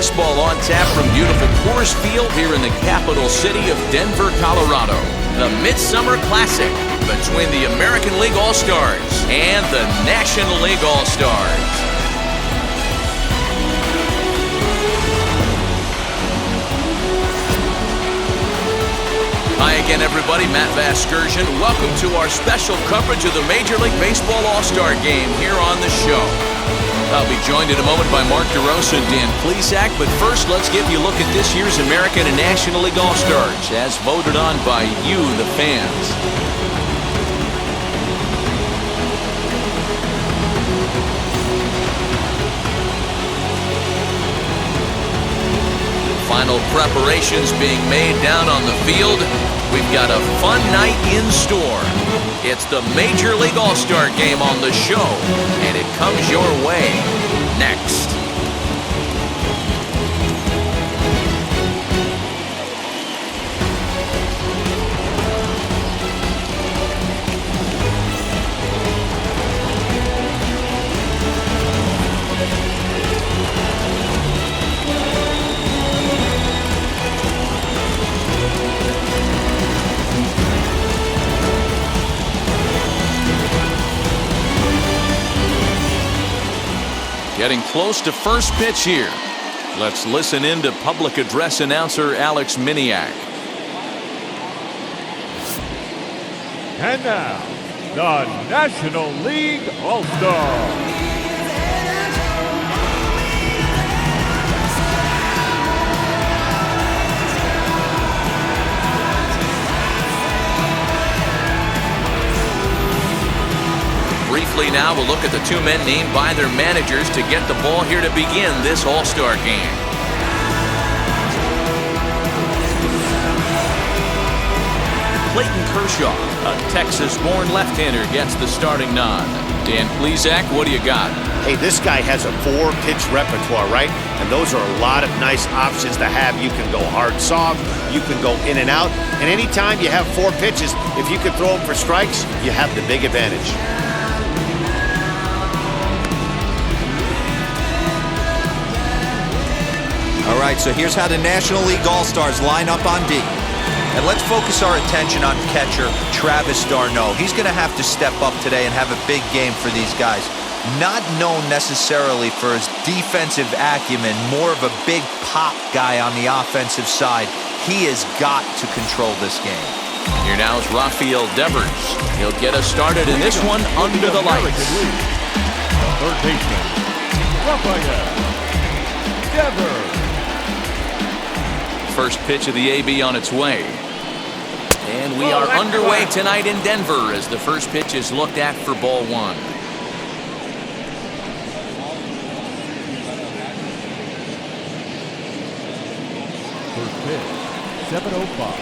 Baseball on tap from beautiful Coors Field here in the capital city of Denver, Colorado. The Midsummer Classic between the American League All-Stars and the National League All-Stars. Hi again, everybody. Matt Vasgersian. Welcome to our special coverage of the Major League Baseball All-Star Game here on the show. I'll be joined in a moment by DeRosa and Dan Plesac, but first let's give you a look at this year's American and National League All-Stars as voted on by you, the fans. Final preparations being made down on the field. We've got a fun night in store. It's the Major League All-Star Game on the show, and it comes your way next. Getting close to first pitch here. Let's listen in to public address announcer Alex Miniak. And now, the National League All-Stars. Briefly now, we'll look at the two men named by their managers to get the ball here to begin this All-Star Game. Clayton Kershaw, a Texas-born left-hander, gets the starting nod. Dan Plesac, what do you got? Hey, this guy has a 4-pitch repertoire, right? And those are a lot of nice options to have. You can go hard, soft, you can go in and out. And anytime you have 4 pitches, if you can throw them for strikes, you have the big advantage. All right, so here's how the National League All-Stars line up on D. And let's focus our attention on catcher Travis d'Arnaud. He's going to have to step up today and have a big game for these guys. Not known necessarily for his defensive acumen, more of a big pop guy on the offensive side. He has got to control this game. Here now is Rafael Devers. He'll get us started in this one under the lights. The third baseman, Rafael Devers. First pitch of the AB on its way. And we are underway tonight in Denver as the first pitch is looked at for ball 1. First pitch, 7:05.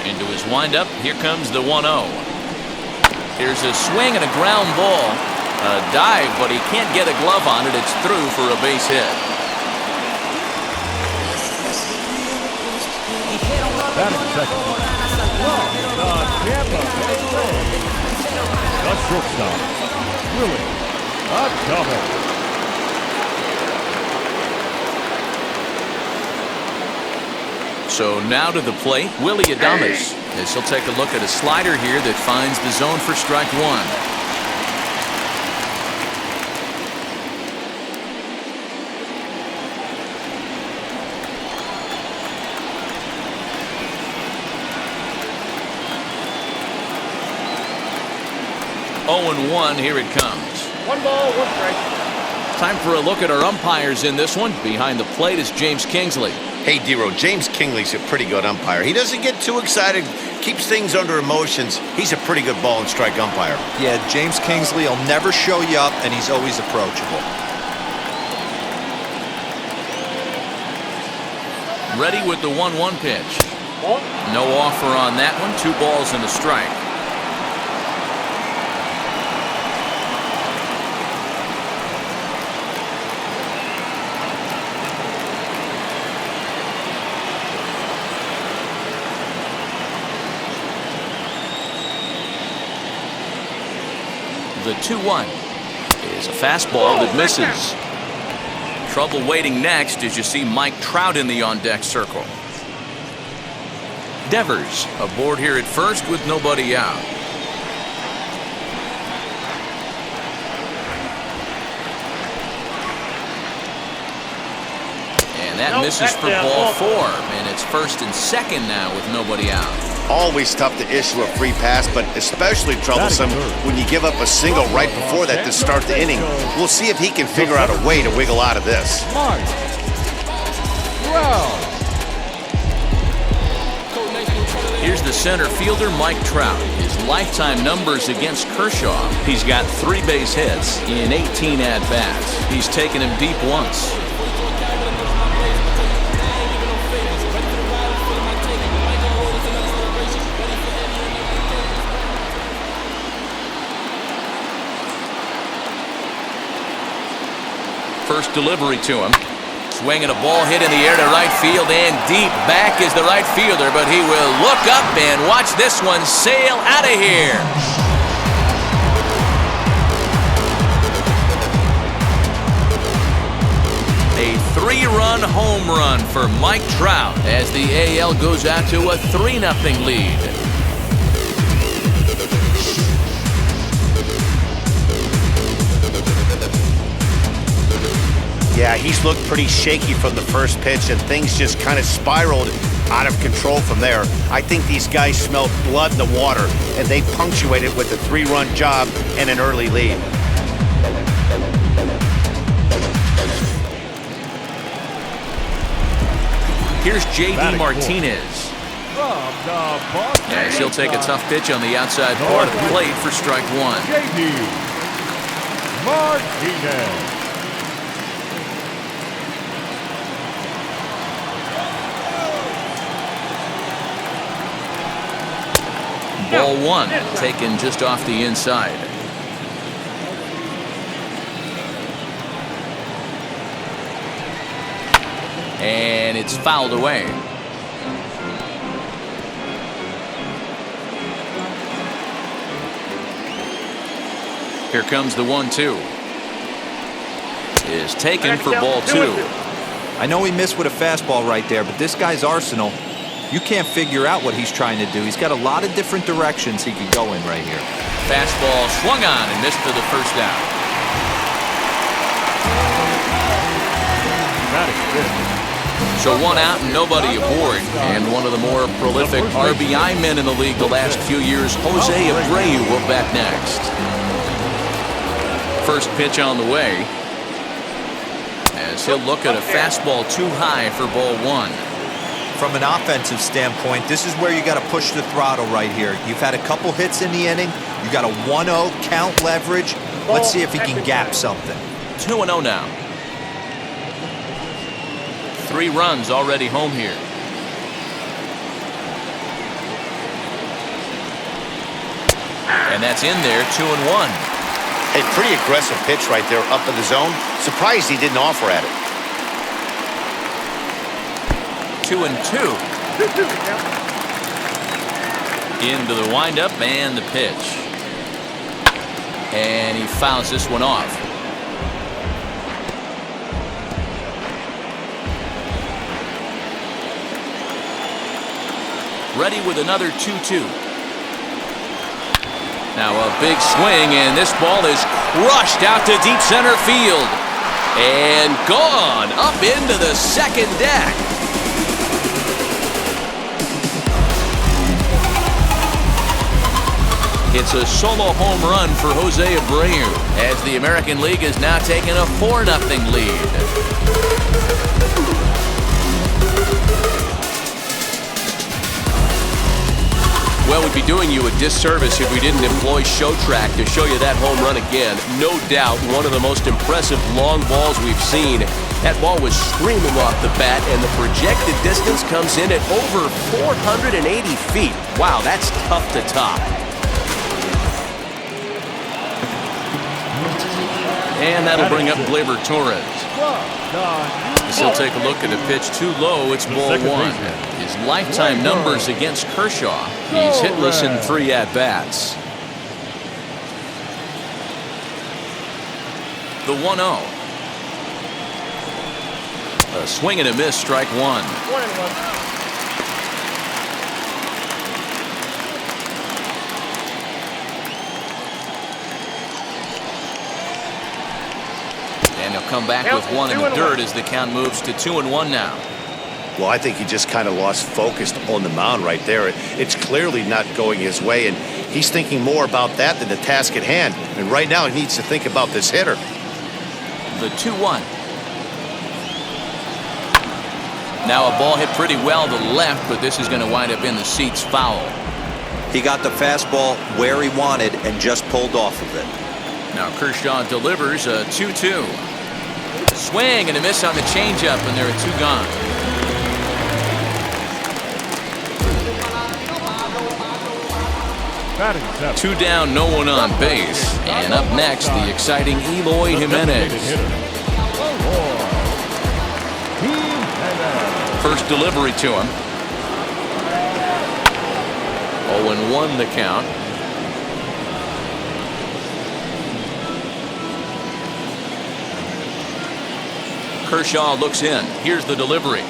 Into his windup, here comes the 1-0. Here's a swing and a ground ball. A dive, but he can't get a glove on it. It's through for a base hit. Batting second. The Tampa Bay Rays. The shortstop, Willie Adames. So now to the plate, Willie Adames. As he'll take a look at a slider here that finds the zone for strike 1. Oh, 0-1, here it comes. 1 ball, 1 strike. Time for a look at our umpires in this one. Behind the plate is James Kingsley. Hey, Dero, James Kingley's a pretty good umpire. He doesn't get too excited, keeps things under emotions. He's a pretty good ball and strike umpire. Yeah, James Kingsley will never show you up, and he's always approachable. Ready with the 1-1 pitch. No offer on that one. 2 balls and a strike. The 2-1. is a fastball that misses. Trouble waiting next as you see Mike Trout in the on-deck circle. Devers aboard here at first with nobody out. And that misses for ball 4, and it's first and second now with nobody out. Always tough to issue a free pass, but especially troublesome when you give up a single right before that to start the inning. We'll see if he can figure out a way to wiggle out of this. Here's the center fielder, Mike Trout. His lifetime numbers against Kershaw. He's got 3 base hits in 18 at-bats. He's taken him deep once. First delivery to him. Swinging a ball hit in the air to right field, and deep back is the right fielder, but he will look up and watch this one sail out of here. A 3-run home run for Mike Trout as the AL goes out to a 3-0 lead. Yeah, he's looked pretty shaky from the first pitch, and things just kind of spiraled out of control from there. I think these guys smelled blood in the water, and they punctuated with a 3-run job and an early lead. Here's J.D. Martinez. As he'll take a tough pitch on the outside part of the plate for strike 1. J.D. Martinez. Ball 1, taken just off the inside. And it's fouled away. Here comes the 1-2. Is taken for ball 2. I know he missed with a fastball right there, but this guy's arsenal, you can't figure out what he's trying to do. He's got a lot of different directions he could go in right here. Fastball swung on and missed for the first out. So 1 out and nobody aboard. And one of the more prolific RBI men in the league the last few years, Jose Abreu, will bat next. First pitch on the way, as he'll look at a fastball too high for ball 1. From an offensive standpoint, this is where you got to push the throttle right here. You've had a couple hits in the inning. You got a 1-0 count leverage. Let's see if he can gap something. 2-0 now. 3 runs already home here. And that's in there, 2-1. A pretty aggressive pitch right there up in the zone. Surprised he didn't offer at it. 2-2. Into the windup and the pitch. And he fouls this one off. Ready with another 2-2. Now a big swing, and this ball is crushed out to deep center field. And gone up into the second deck. It's a solo home run for Jose Abreu as the American League has now taken a 4-0 lead. Well, we'd be doing you a disservice if we didn't employ ShowTrack to show you that home run again. No doubt one of the most impressive long balls we've seen. That ball was screaming off the bat, and the projected distance comes in at over 480 feet. Wow, that's tough to top. And that'll bring up Gleyber Torres. As he'll take a look at a pitch too low, it's ball 1. His lifetime numbers against Kershaw, he's hitless in 3 at-bats. The 1-0. A swing and a miss, strike one. 1-1. And he'll come back with one in the dirt as the count moves to 2-1 now. Well, I think he just kind of lost focus on the mound right there. It's clearly not going his way, and he's thinking more about that than the task at hand. And right now, he needs to think about this hitter. The 2-1. Now a ball hit pretty well to the left, but this is going to wind up in the seats foul. He got the fastball where he wanted and just pulled off of it. Now Kershaw delivers a 2-2. Swing and a miss on the changeup, and there are two gone. Two down, no one on base. And up next, the exciting Eloy Jimenez. First delivery to him. 0-1 the count. Kershaw looks in. Here's the delivery.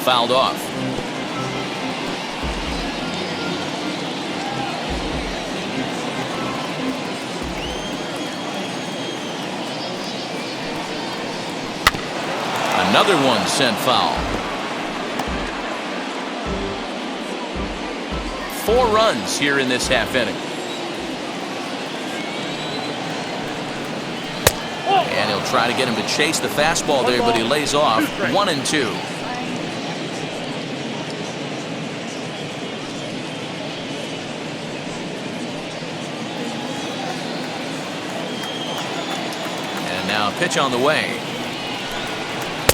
Fouled off. Another one sent foul. 4 runs here in this half inning. And he'll try to get him to chase the fastball there, but he lays off. 1-2. And now a pitch on the way.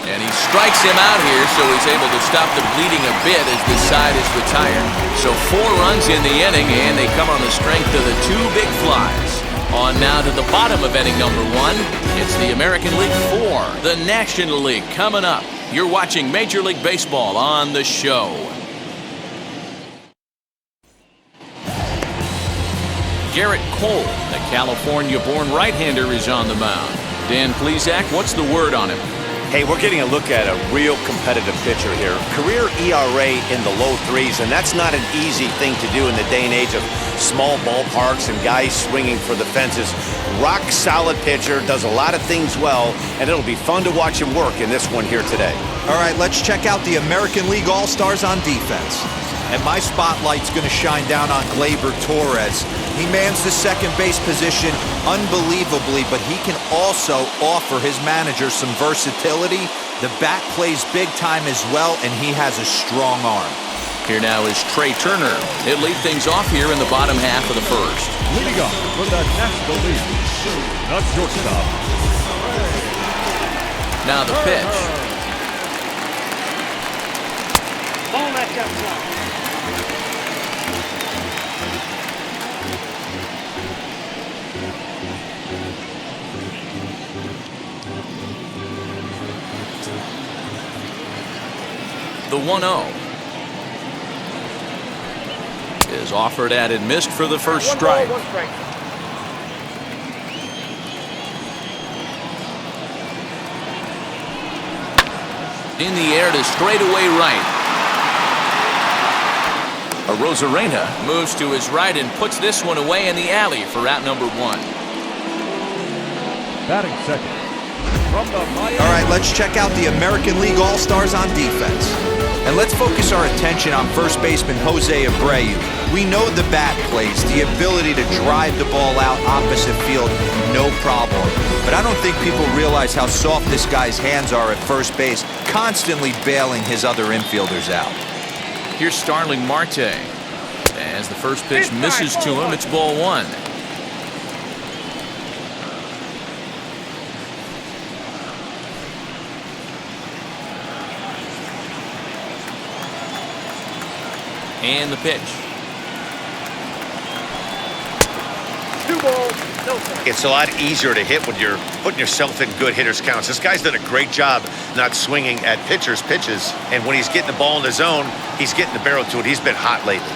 And he strikes him out here, so he's able to stop the bleeding a bit as this side is retired. So 4 runs in the inning, and they come on the strength of the 2 big flies. On now to the bottom of inning number 1. It's the American League 4, the National League coming up. You're watching Major League Baseball on the show. Garrett Cole, the California-born right-hander, is on the mound. Dan Plesac, what's the word on him? Hey, we're getting a look at a real competitive pitcher here. Career ERA in the low 3s, and that's not an easy thing to do in the day and age of small ballparks and guys swinging for the fences. Rock solid pitcher, does a lot of things well, and it'll be fun to watch him work in this one here today. All right, let's check out the American League All-Stars on defense. And my spotlight's going to shine down on Gleyber Torres. He mans the second base position unbelievably, but he can also offer his manager some versatility. The bat plays big time as well, and he has a strong arm. Here now is Trey Turner. He'll lead things off here in the bottom half of the first. Leading off for the National League, the shortstop. Now the pitch. Ball back outside. The 1-0 is offered at and missed for the first strike. 1 strike. In the air to straightaway right. Arozarena moves to his right and puts this one away in the alley for out number 1. Batting second. From the All right, let's check out the American League All-Stars on defense. And let's focus our attention on first baseman Jose Abreu. We know the bat plays, the ability to drive the ball out opposite field, no problem. But I don't think people realize how soft this guy's hands are at first base, constantly bailing his other infielders out. Here's Starling Marte. As the first pitch misses to him, it's ball 1. And the pitch. 2 balls, no strikes. It's a lot easier to hit when you're putting yourself in good hitters' counts. This guy's done a great job not swinging at pitchers' pitches, and when he's getting the ball in the zone, he's getting the barrel to it. He's been hot lately.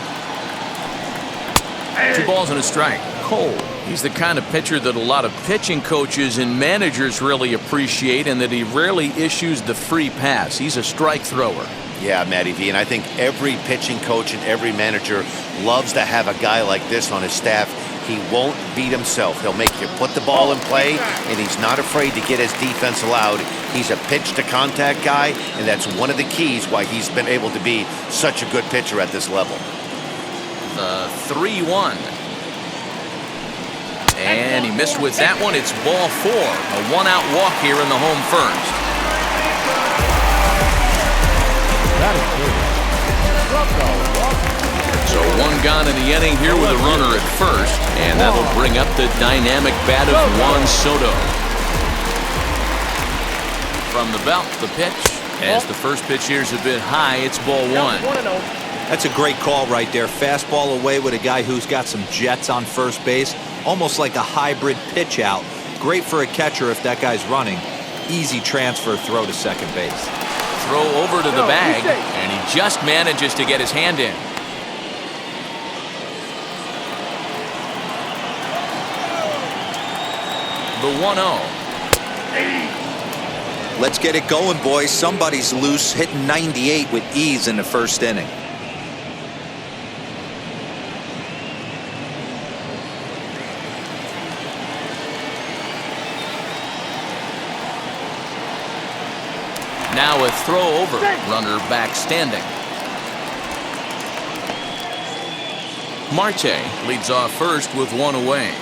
2 balls and a strike. Cole. He's the kind of pitcher that a lot of pitching coaches and managers really appreciate, and that he rarely issues the free pass. He's a strike thrower. Yeah, Matty V, and I think every pitching coach and every manager loves to have a guy like this on his staff. He won't beat himself. He'll make you put the ball in play, and he's not afraid to get his defense allowed. He's a pitch-to-contact guy, and that's one of the keys why he's been able to be such a good pitcher at this level. The 3-1. And he missed with that one. It's ball 4. A one-out walk here in the home first. That is good. So one gone in the inning here with a runner at first, and that'll bring up the dynamic bat of Juan Soto. From the belt, the pitch. As the first pitch here is a bit high, it's ball 1. That's a great call right there. Fastball away with a guy who's got some jets on first base. Almost like a hybrid pitch out. Great for a catcher if that guy's running. Easy transfer throw to second base. Throw over to the bag, and he just manages to get his hand in. The 1-0. Let's get it going, boys. Somebody's loose, hitting 98 with ease in the first inning. Now a throw over. Runner back standing. Marte leads off first with one away.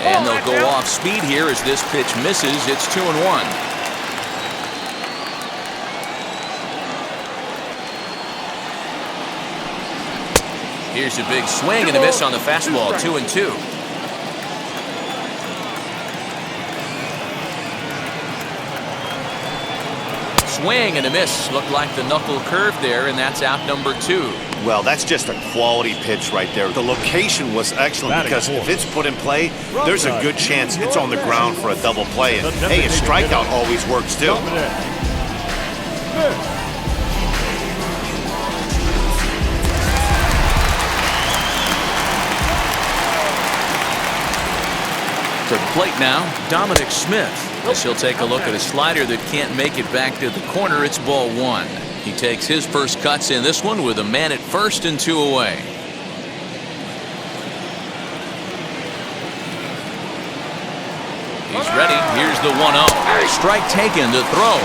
And they'll go off speed here as this pitch misses. It's 2-1. Here's a big swing and a miss on the fastball. 2-2. Swing and a miss. Looked like the knuckle curve there, and that's out number 2. Well, that's just a quality pitch right there. The location was excellent because if it's put in play, there's a good chance it's on the ground for a double play. And hey, a strikeout always works too. To the plate now, Dominic Smith. As he'll take a look at a slider that can't make it back to the corner. It's ball 1. He takes his first cuts in this one with a man at first and 2 away. He's ready. Here's the 1-0. Strike taken to throw.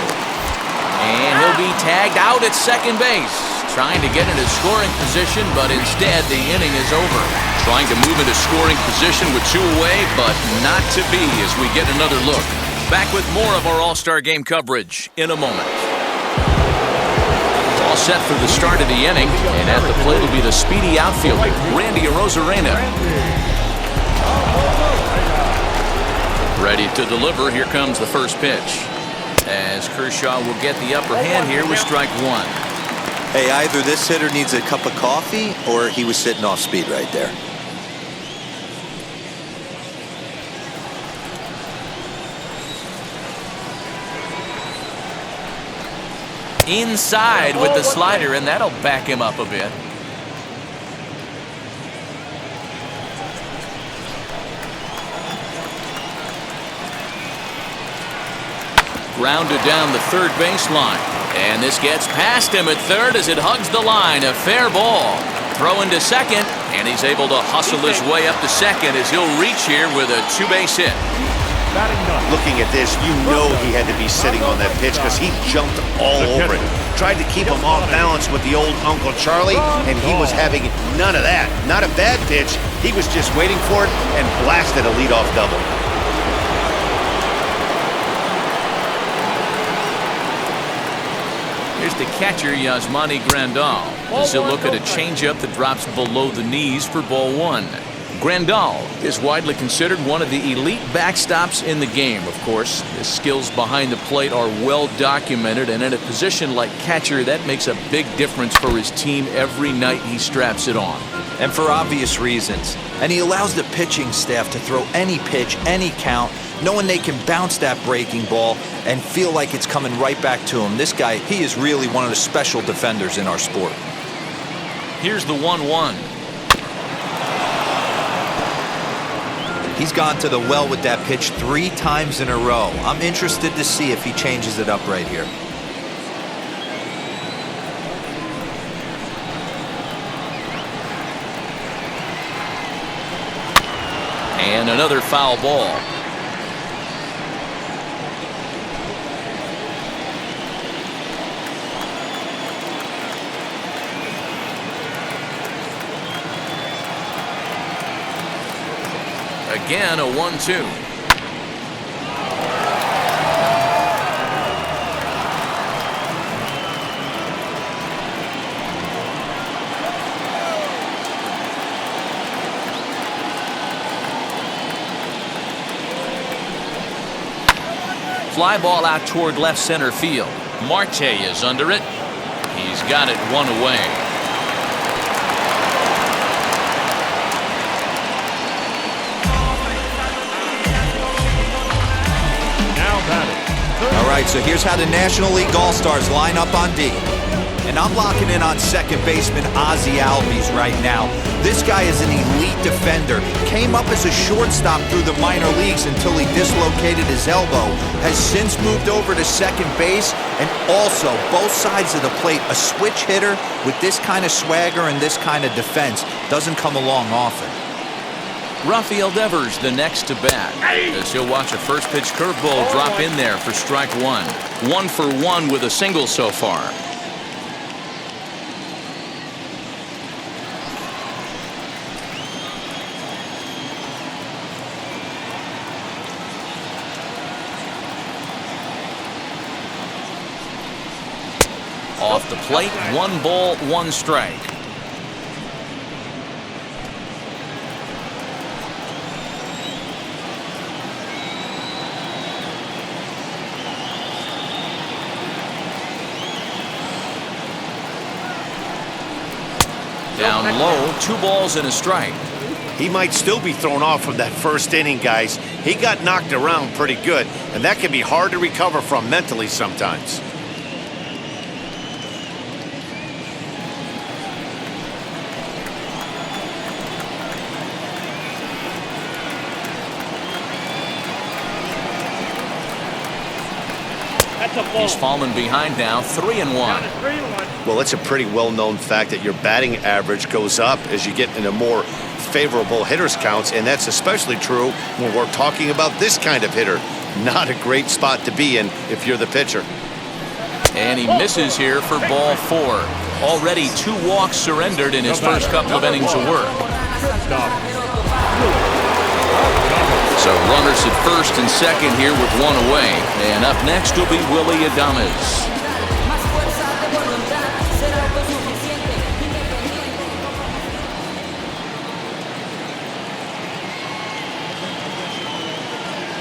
And he'll be tagged out at second base. Trying to get into scoring position, but instead the inning is over. Trying to move into scoring position with 2 away, but not to be as we get another look. Back with more of our All-Star Game coverage in a moment. All set for the start of the inning, and at the plate will be the speedy outfielder, Randy Arozarena. Ready to deliver. Here comes the first pitch. As Kershaw will get the upper hand here with strike 1. Hey, either this hitter needs a cup of coffee or he was sitting off speed right there. Inside with the slider, and that'll back him up a bit. Grounded down the third baseline. And this gets past him at third as it hugs the line. A fair ball. Throw into second, and he's able to hustle his way up to second as he'll reach here with a 2-base hit. Looking at this, you know he had to be sitting on that pitch because he jumped all over it. Tried to keep him off balance with the old Uncle Charlie, and he was having none of that. Not a bad pitch. He was just waiting for it and blasted a leadoff double. Here's the catcher, Yasmani Grandal, as he'll look at a changeup that drops below the knees for ball 1. Grandal is widely considered one of the elite backstops in the game, of course. His skills behind the plate are well documented, and in a position like catcher, that makes a big difference for his team every night he straps it on. And for obvious reasons. And he allows the pitching staff to throw any pitch, any count, knowing they can bounce that breaking ball and feel like it's coming right back to him. This guy, he is really one of the special defenders in our sport. Here's the 1-1. He's gone to the well with that pitch 3 times in a row. I'm interested to see if he changes it up right here. And another foul ball. Again, a 1-2. Fly ball out toward left center field. Marte is under it. He's got it 1 away. All right, so here's how the National League All-Stars line up on D. And I'm locking in on second baseman Ozzie Albies right now. This guy is an elite defender. Came up as a shortstop through the minor leagues until he dislocated his elbow. Has since moved over to second base, and also both sides of the plate. A switch hitter with this kind of swagger and this kind of defense doesn't come along often. Rafael Devers the next to bat, as he'll watch a first pitch curveball drop in there for strike 1. 1 for 1 with a single so far. Off the plate, 1 ball, 1 strike. Down low, 2 balls and a strike. He might still be thrown off from that first inning, guys. He got knocked around pretty good, and that can be hard to recover from mentally sometimes. He's fallen behind now, 3-1. Well, it's a pretty well-known fact that your batting average goes up as you get into more favorable hitters counts, and that's especially true when we're talking about this kind of hitter. Not a great spot to be in if you're the pitcher. And he misses here for ball 4. Already 2 walks surrendered in his first couple of innings of work. So runners at first and second here with 1 away. And up next will be Willy Adames.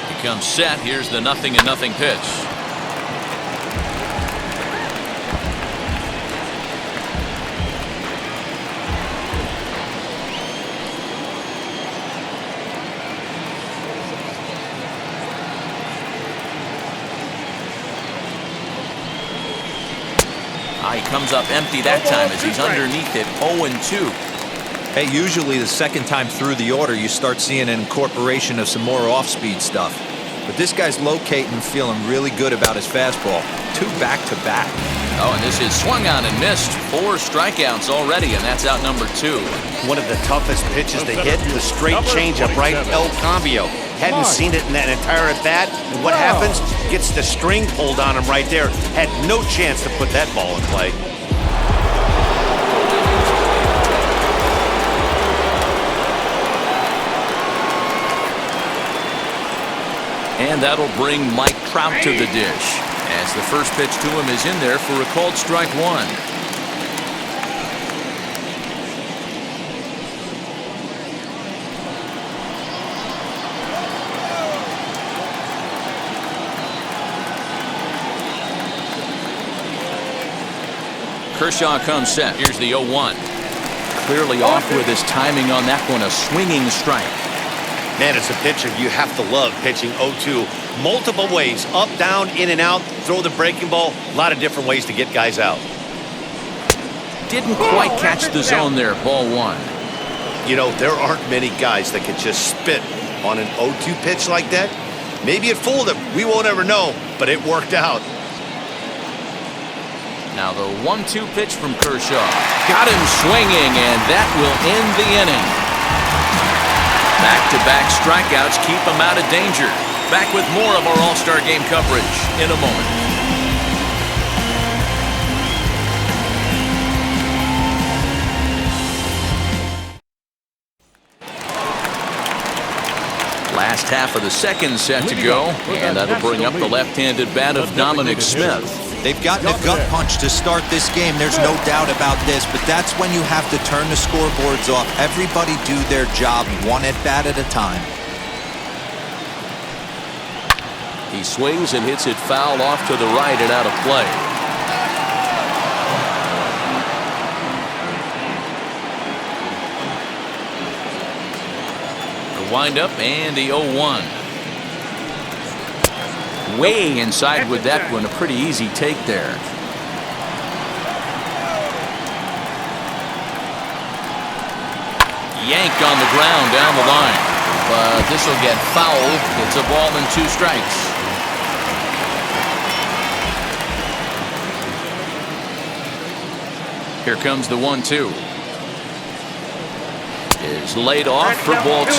He comes set. Here's the 0-0 pitch. He comes up empty that time as he's underneath it, 0-2. Hey, usually the second time through the order, you start seeing an incorporation of some more off-speed stuff. But this guy's locating and feeling really good about his fastball. 2 back-to-back. Oh, and this is swung on and missed. 4 strikeouts already, and that's out number 2. One of the toughest pitches to hit, the straight changeup, right? El Cambio. Hadn't seen it in that entire at-bat. And what happens? Gets the string pulled on him right there. Had no chance to put that ball in play. And that'll bring Mike Trout to the dish, as the first pitch to him is in there for a called strike 1. Kershaw comes set. Here's the 0-1. Clearly off with his timing on that one, a swinging strike. Man, as a pitcher, you have to love pitching 0-2 multiple ways. Up, down, in and out, throw the breaking ball. A lot of different ways to get guys out. didn't quite catch the zone there. Ball one. You know, there aren't many guys that can just spit on an 0-2 pitch like that. Maybe it fooled him. We won't ever know, but it worked out. Now the 1-2 pitch from Kershaw. Got him swinging, and that will end the inning. Back-to-back strikeouts keep him out of danger. Back with more of our All-Star Game coverage in a moment. Last half of the second set to go, and that'll bring up the left-handed bat of Dominic Smith. They've gotten a gut punch to start this game. There's no doubt about this, but that's when you have to turn the scoreboards off. Everybody do their job one at bat at a time. He swings and hits it foul off to the right and out of play. The windup and the 0-1. Way inside with that one. A pretty easy take there. Yanked on the ground down the line. But this will get fouled. It's a ball and 2 strikes. Here comes the 1-2. Is laid off for ball 2.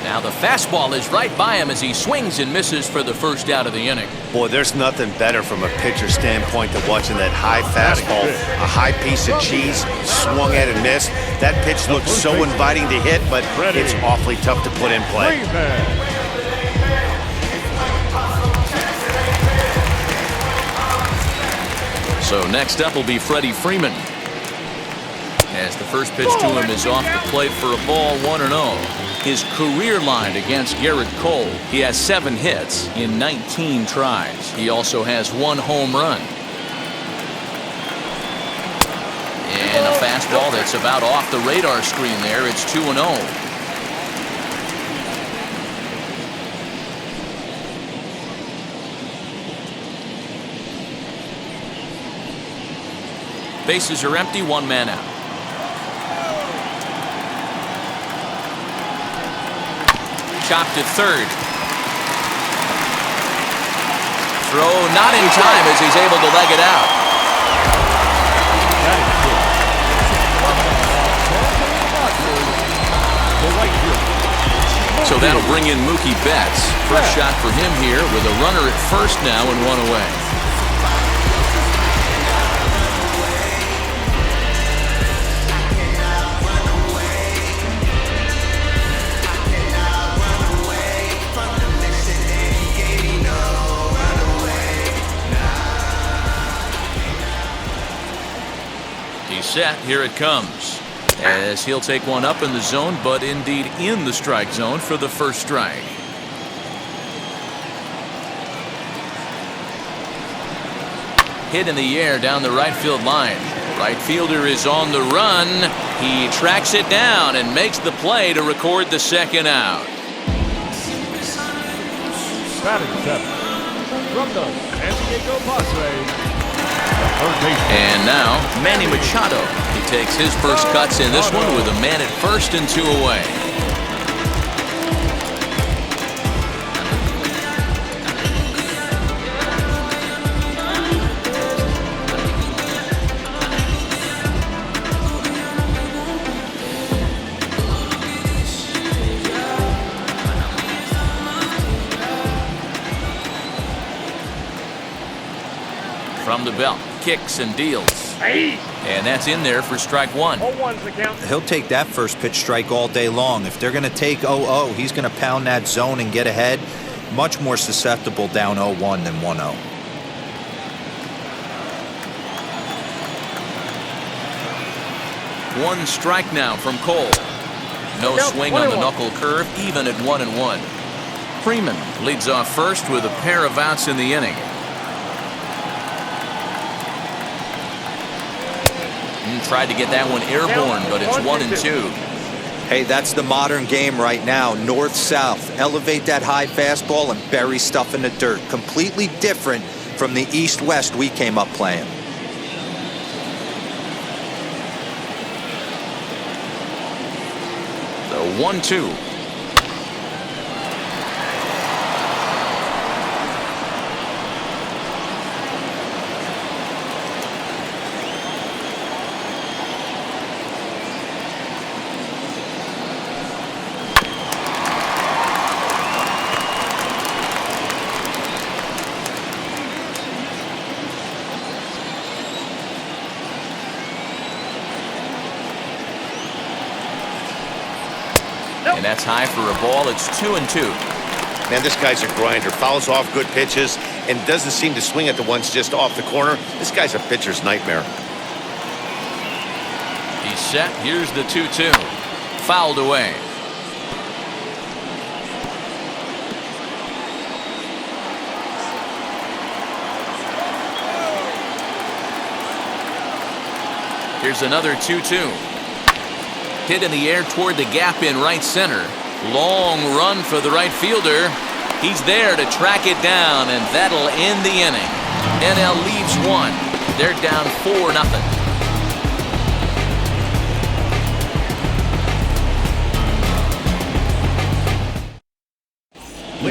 Now the fastball is right by him as he swings and misses for the first out of the inning. Boy, there's nothing better from a pitcher standpoint than watching that high fastball, a high piece of cheese, swung at and missed. That pitch looks so inviting to hit, but it's awfully tough to put in play. So next up will be Freddie Freeman. As the first pitch to him is off the plate for a ball, 1-0. His career line against Garrett Cole. He has 7 hits in 19 tries. He also has 1 home run. And a fastball that's about off the radar screen there. It's 2-0. Bases are empty, 1 man out. Chopped to third. Throw not in time as he's able to leg it out. So that'll bring in Mookie Betts. First shot for him here with a runner at first now and 1 away. Set, here it comes, as he'll take one up in the zone, but indeed in the strike zone for the first strike. Hit in the air down the right field line. Right fielder is on the run. He tracks it down and makes the play to record the second out. Batting 7 from the Diego Padres. And now, Manny Machado. He takes his first cuts in this one with a man at first and 2 away. From the belt. Kicks and deals. And that's in there for strike 1. He'll take that first pitch strike all day long. If they're going to take 0-0, he's going to pound that zone and get ahead. Much more susceptible down 0-1 than 1-0. One strike now from Cole. No swing on the knuckle curve, even at 1-1. Freeman leads off first with a pair of outs in the inning. Tried to get that one airborne, but it's 1-2. Hey, that's the modern game right now. North-south. Elevate that high fastball and bury stuff in the dirt. Completely different from the east-west we came up playing. The 1-2. And that's high for a ball. It's 2-2. Man, this guy's a grinder. Fouls off good pitches and doesn't seem to swing at the ones just off the corner. This guy's a pitcher's nightmare. He's set. Here's the 2-2. Fouled away. Here's another 2-2. Hit in the air toward the gap in right center. Long run for the right fielder. He's there to track it down, and that'll end the inning. NL leaves one. They're down 4-0.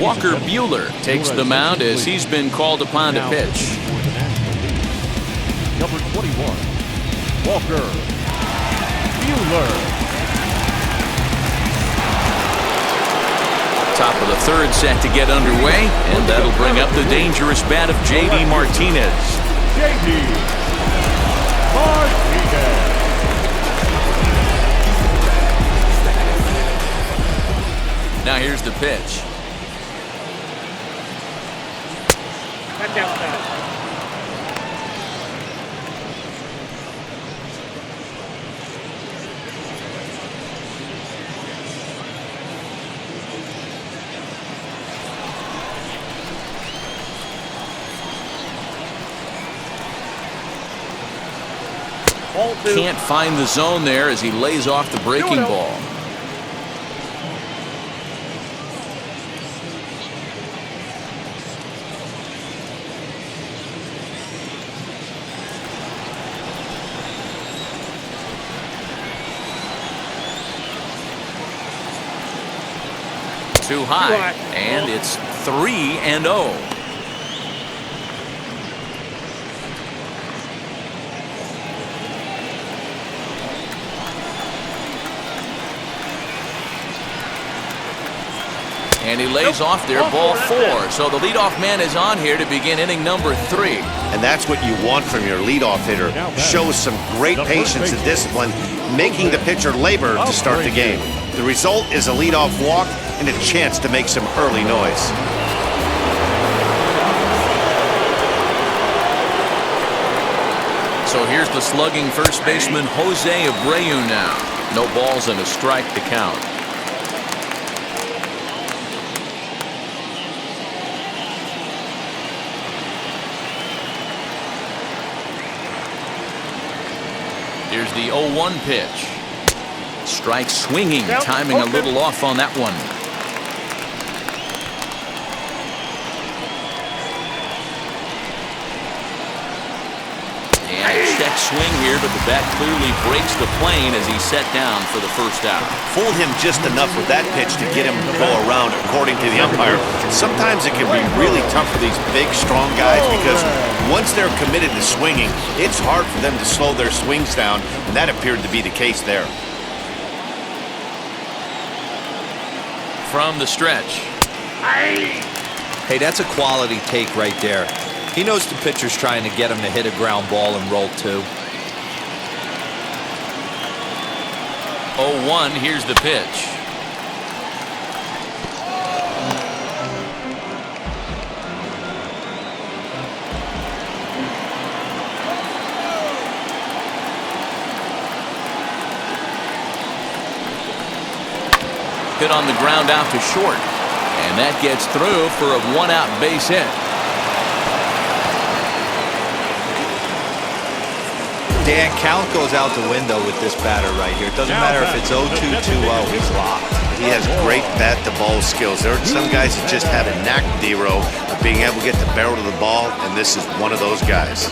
Walker Buehler takes the mound as he's been called upon to pitch. Number 21, Walker Buehler. Top of the third set to get underway, and that'll bring up the dangerous bat of J.D. Martinez. J.D. Martinez. Now here's the pitch. Back outside. Can't find the zone there as he lays off the breaking ball. Too high, and it's 3-0. And he lays off there, ball 4. So the leadoff man is on here to begin inning number 3. And that's what you want from your leadoff hitter. Shows some great patience and discipline, making the pitcher labor to start the game. The result is a leadoff walk and a chance to make some early noise. So here's the slugging first baseman Jose Abreu now. No balls and a strike to count. Here's the 0-1 pitch. Strike swinging, timing a little off on that one. And a check swing here, but the bat clearly breaks the plane as he's set down for the first out. Fooled him just enough with that pitch to get him to go around, according to the umpire. Sometimes it can be really tough for these big, strong guys because once they're committed to swinging, it's hard for them to slow their swings down, and that appeared to be the case there. From the stretch. Hey, that's a quality take right there. He knows the pitcher's trying to get him to hit a ground ball and roll 2. 0-1, here's the pitch. Hit on the ground out to short, and that gets through for a 1-out base hit. Dan, count goes out the window with this batter right here. It doesn't matter if it's 0-2, 2-0, he's locked. He has great bat-to-ball skills. There are some guys that just have a knack, D-Row, of being able to get the barrel of the ball, and this is one of those guys.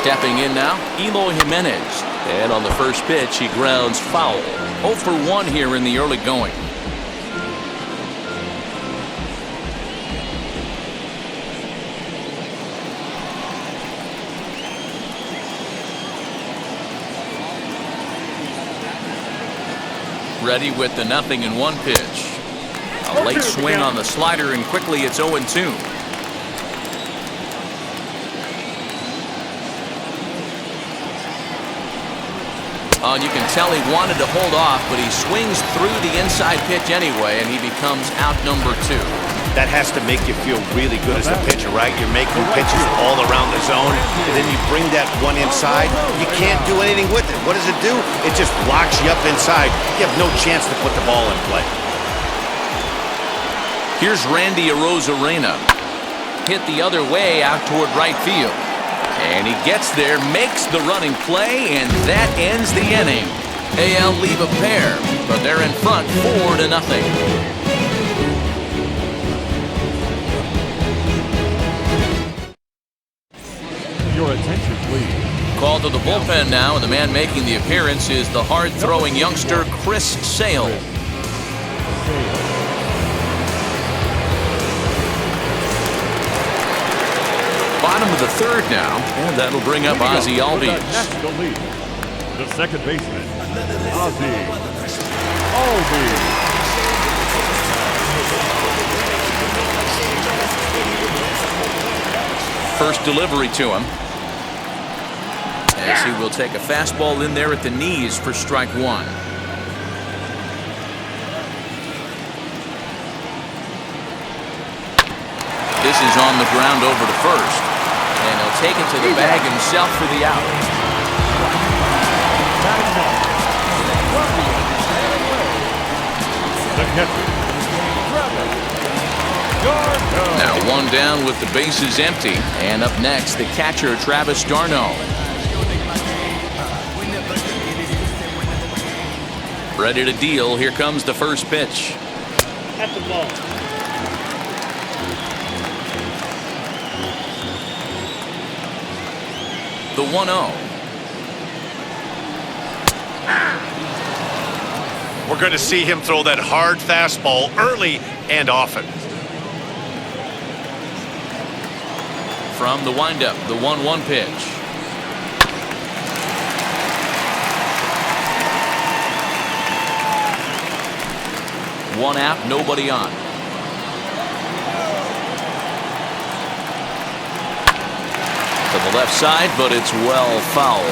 Stepping in now, Eloy Jimenez. And on the first pitch, he grounds foul. 0 for 1 here in the early going. Ready with the 0-1 pitch. A late swing on the slider, and quickly it's 0-2. And you can tell he wanted to hold off, but he swings through the inside pitch anyway, and he becomes out number 2. That has to make you feel really good as a pitcher, right? You're making pitches all around the zone, and then you bring that one inside. You can't do anything with it. What does it do? It just locks you up inside. You have no chance to put the ball in play. Here's Randy Arozarena. Hit the other way out toward right field. And he gets there, makes the running play, and that ends the inning. AL leave a pair, but they're in front 4-0. Your attention, please. Called to the bullpen now, and the man making the appearance is the hard-throwing youngster Chris Sale. Bottom of the third now, and that'll bring up Ozzie Albies. National League. The second baseman, Ozzie Albies. First delivery to him, as he will take a fastball in there at the knees for strike 1. This is on the ground over to first, and he'll take it to the bag himself for the out. The catcher, Now 1 down with the bases empty, and up next the catcher Travis d'Arnaud. Ready to deal. Here comes the first pitch. At the ball. The 1-0. We're going to see him throw that hard fastball early and often. From the windup, the 1-1 pitch. One out, nobody on. To the left side, but it's well foul.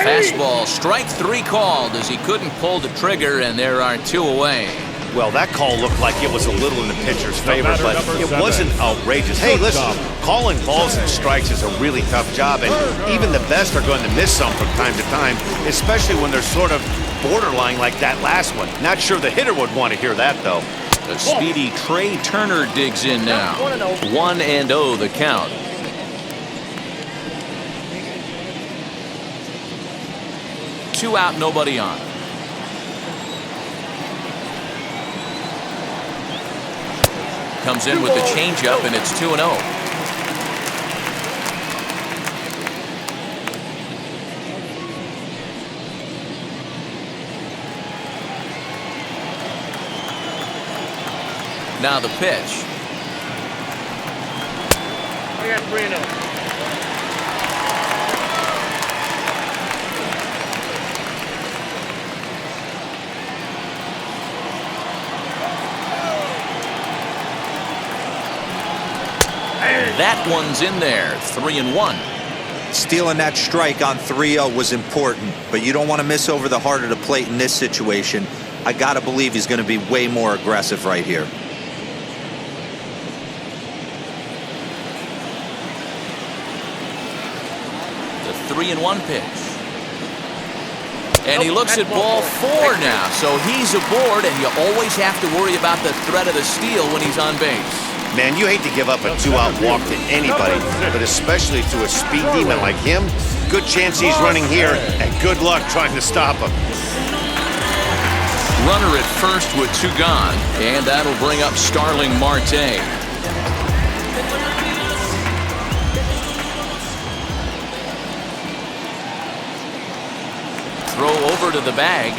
Fastball, strike 3 called as he couldn't pull the trigger, and there are 2 away. Well, that call looked like it was a little in the pitcher's favor, but it wasn't outrageous. Hey, listen, calling balls and strikes is a really tough job, and even the best are going to miss some from time to time, especially when they're sort of borderline like that last one. Not sure the hitter would want to hear that, though. The speedy Trey Turner digs in now. 1-0 the count. Two out, nobody on. Comes in with the changeup, and it's 2-0. Now the pitch. I got 3-0. That one's in there, 3-1. Stealing that strike on 3-0 was important, but you don't want to miss over the heart of the plate in this situation. I got to believe he's going to be way more aggressive right here. 3-1 pitch. And he looks at ball 4 now, so he's aboard, and you always have to worry about the threat of the steal when he's on base. Man, you hate to give up a 2-out walk to anybody, but especially to a speed demon like him. Good chance he's running here, and good luck trying to stop him. Runner at first with 2 gone, and that'll bring up Starling Marte. Throw over to the bag.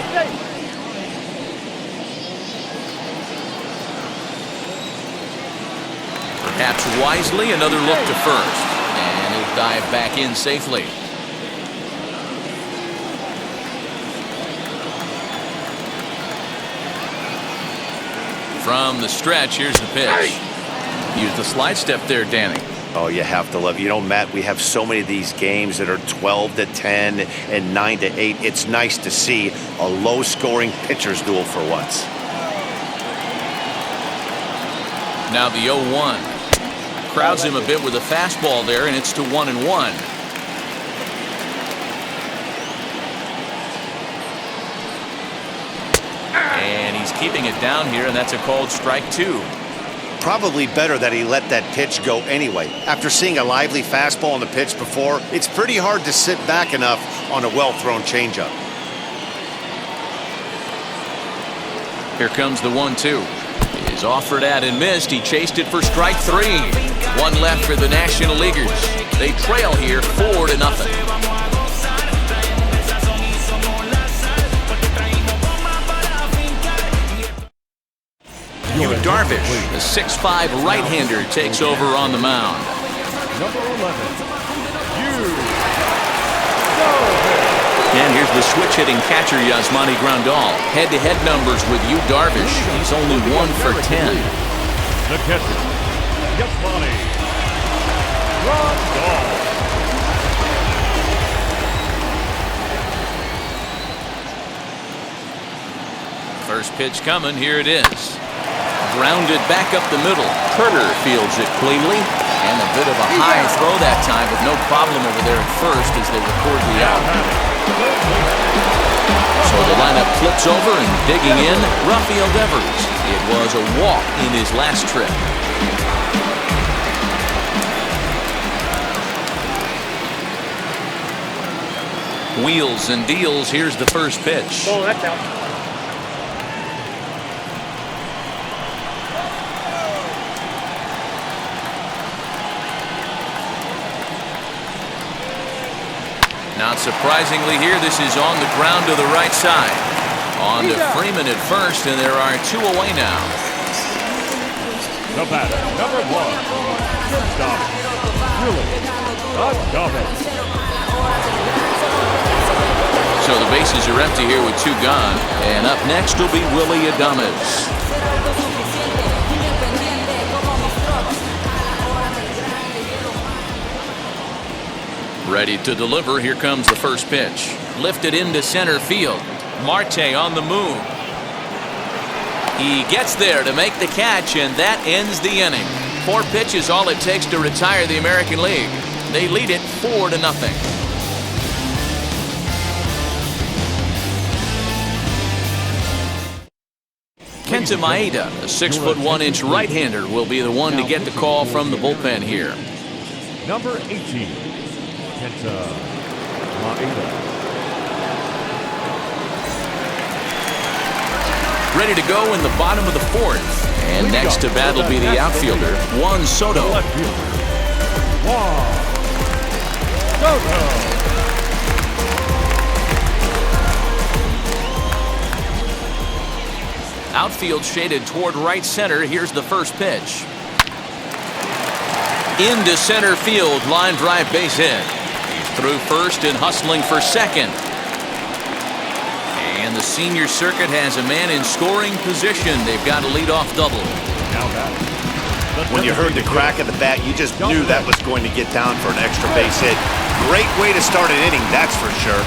Perhaps wisely, another look to first. And he'll dive back in safely. From the stretch, here's the pitch. Use the slide step there, Danny. Oh, you have to love it. You know, Matt, we have so many of these games that are 12-10 and 9-8. It's nice to see a low-scoring pitcher's duel for once. Now the 0-1. Crowds him a bit with a fastball there, and it's to 1-1. And he's keeping it down here, and that's a called strike 2. Probably better that he let that pitch go anyway. After seeing a lively fastball on the pitch before, it's pretty hard to sit back enough on a well-thrown changeup. Here comes the 1-2. Is offered at and missed. He chased it for strike 3. 1 left for the National Leaguers. They trail here 4-0. Darvish, the 6'5" right-hander, takes over on the mound. Number 11, And here's the switch-hitting catcher, Yasmani Grandal. Head-to-head numbers with Darvish. He's only 1 for 10. the catcher, Yasmani Grandal. First pitch coming. Here it is. Grounded back up the middle. Turner fields it cleanly. And a bit of a high throw that time, but no problem over there at first as they record the out. So the lineup flips over and digging in, Rafael Devers. It was a walk in his last trip. Wheels and deals. Here's the first pitch. Oh, that's out. Not surprisingly here, this is on the ground to the right side. On to Freeman at first, and there are 2 away now. The batter, number 1, shortstop, Adames. So the bases are empty here with 2 gone. And up next will be Willie Adames. Ready to deliver. Here comes the first pitch. Lifted into center field. Marte on the move. He gets there to make the catch, and that ends the inning. 4 pitches all it takes to retire the American League. They lead it 4-0. Kenta Maeda, a 6'1" right-hander, will be the one to get the call from the bullpen here. Number 18, Kenta Maeda. Ready to go in the bottom of the 4th. And next to bat will be the outfielder, Juan Soto. Juan Soto. Outfield shaded toward right center. Here's the first pitch. Into center field, line drive base hit. He's through first and hustling for second. And the senior circuit has a man in scoring position. They've got a leadoff double. When you heard the crack of the bat, you just knew that was going to get down for an extra base hit. Great way to start an inning, that's for sure.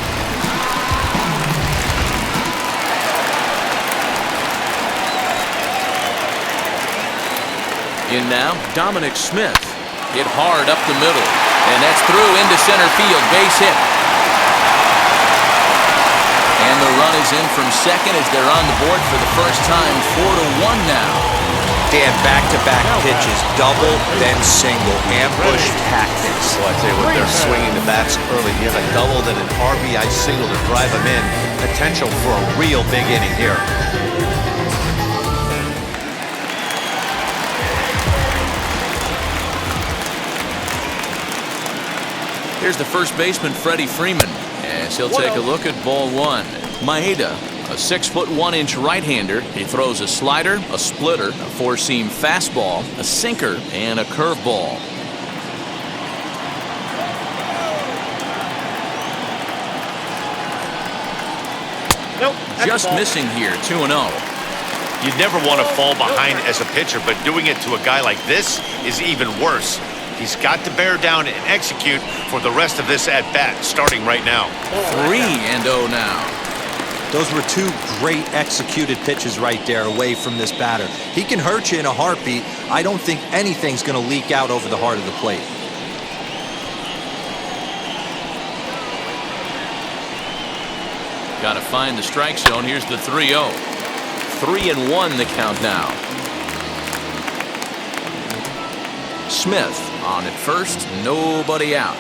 In now, Dominic Smith. Hit hard up the middle. And that's through into center field. Base hit. And the run is in from second as they're on the board for the first time. 4-1 now. Dan, back-to-back pitches, double, then single, ambush tactics. Well, I tell you what, they're swinging the bats early. You have a double, then an RBI single to drive them in. Potential for a real big inning here. Here's the first baseman, Freddie Freeman, as he'll take a look at ball one. Maeda, a 6'1" right-hander. He throws a slider, a splitter, a four-seam fastball, a sinker, and a curveball. Nope. Just missing here, 2-0. You never want to fall behind as a pitcher, but doing it to a guy like this is even worse. He's got to bear down and execute for the rest of this at-bat, starting right now. 3-0 now. Those were two great executed pitches right there away from this batter. He can hurt you in a heartbeat. I don't think anything's going to leak out over the heart of the plate. Got to find the strike zone. Here's the 3-0. 3-1 the count now. Smith on at first, nobody out.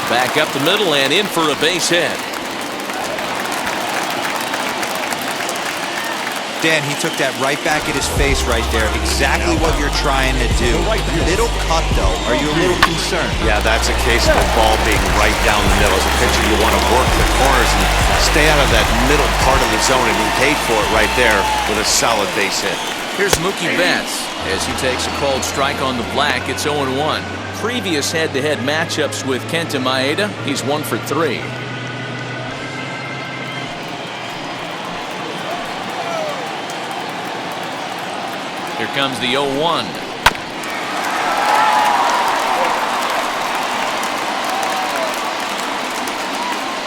Back up the middle and in for a base hit. Dan, he took that right back at his face right there. Exactly what you're trying to do. Little cut, though. Are you a little concerned? Yeah, that's a case of the ball being right down the middle. As a pitcher, you want to work the corners and stay out of that middle part of the zone, and he paid for it right there with a solid base hit. Here's Mookie Betts as he takes a called strike on the black. It's 0-1. Previous head-to-head matchups with Kenta Maeda, he's 1 for 3. Here comes the 0-1.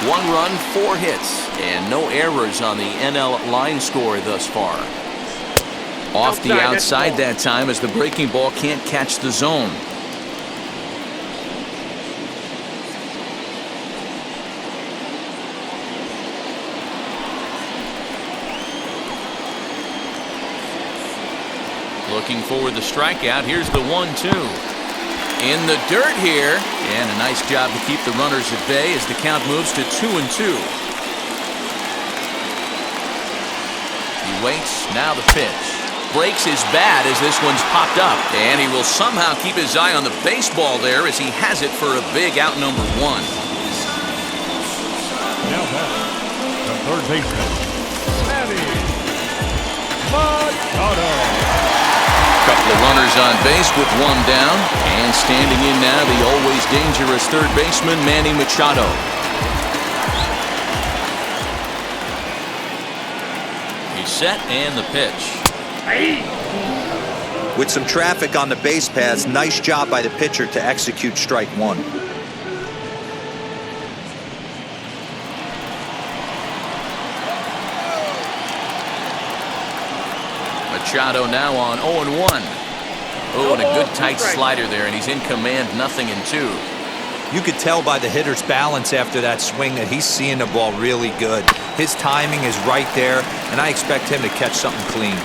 One run, 4 hits, and no errors on the NL line score thus far. Off the outside that time as the breaking ball can't catch the zone. Looking for the strikeout. Here's the 1-2. In the dirt here. And a nice job to keep the runners at bay as the count moves to 2-2. He waits. Now the pitch. Breaks his bat as this one's popped up. And he will somehow keep his eye on the baseball there as he has it for a big out number 1. Now batting, the third baseman, Manny Machado. Couple of runners on base with 1 down, and standing in now the always dangerous third baseman Manny Machado. He's set and the pitch. With some traffic on the base paths, nice job by the pitcher to execute strike 1. Machado now on 0-1. Oh, and a good tight slider there, and he's in command, 0-2. You could tell by the hitter's balance after that swing that he's seeing the ball really good. His timing is right there, and I expect him to catch something clean.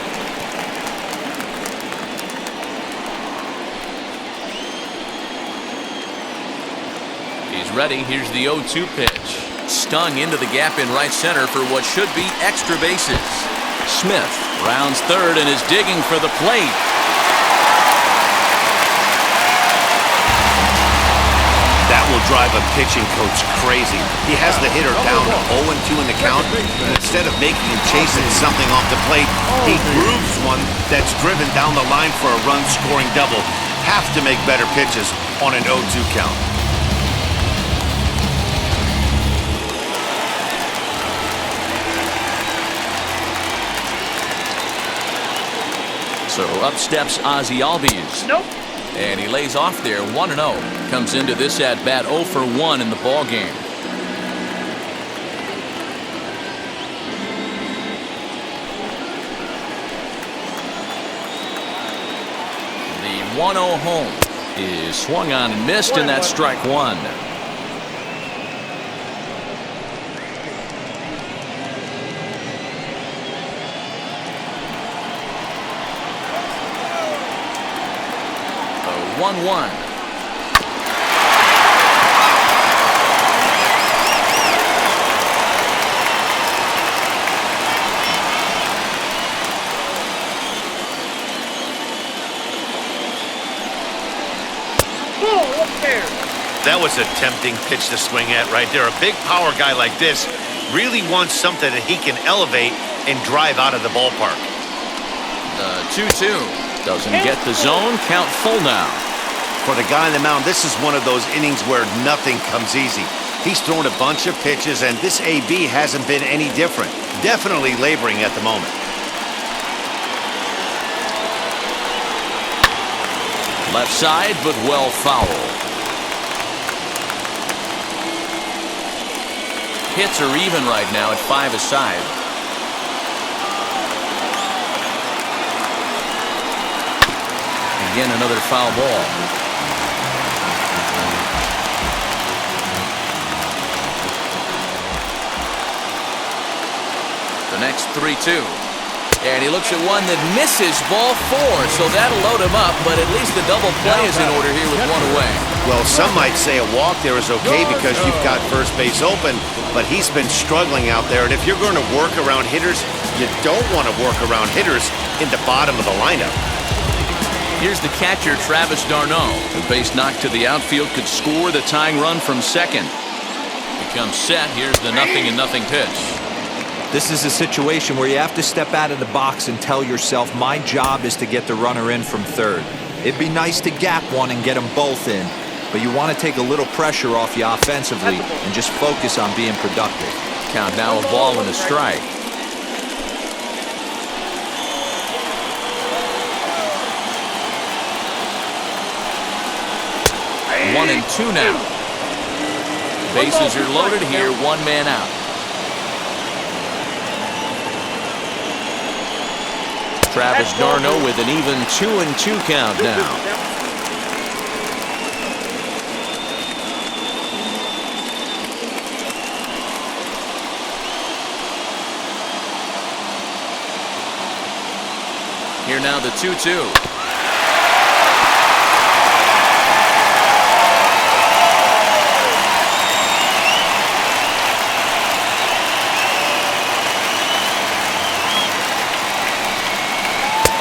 He's ready. Here's the 0-2 pitch. Stung into the gap in right center for what should be extra bases. Smith rounds third and is digging for the plate. That will drive a pitching coach crazy. He has the hitter down 0-2 in the count, and instead of making him chasing something off the plate, he grooves one that's driven down the line for a run-scoring double. Have to make better pitches on an 0-2 count. So up steps Ozzie Albies. Nope. And he lays off there, 1-0. Comes into this at-bat 0 for 1 in the ballgame. The 1-0 home. is swung on and missed, and that's strike one. The 1-1. That was a tempting pitch to swing at right there. A big power guy like this really wants something that he can elevate and drive out of the ballpark. The 2-2 doesn't get the zone. Count full now. For the guy on the mound, this is one of those innings where nothing comes easy. He's thrown a bunch of pitches, and this AB hasn't been any different. Definitely laboring at the moment. Left side, but well fouled. Hits are even right now at 5 aside. Again, another foul ball. The next 3-2. And he looks at one that misses, ball 4, so that'll load him up, but at least the double play is in order here with one away. Well, some might say a walk there is okay because you've got first base open, but he's been struggling out there, and if you're going to work around hitters, you don't want to work around hitters in the bottom of the lineup. Here's the catcher, Travis d'Arnaud. The base knock to the outfield could score the tying run from second. Becomes set. Here's the 0-0 pitch. This is a situation where you have to step out of the box and tell yourself, my job is to get the runner in from third. It'd be nice to gap one and get them both in, but you want to take a little pressure off you offensively and just focus on being productive. Count now, a ball and a strike. One and two now. Bases are loaded here, one man out. Travis d'Arnaud with an even 2-2 count now. Here now the 2-2.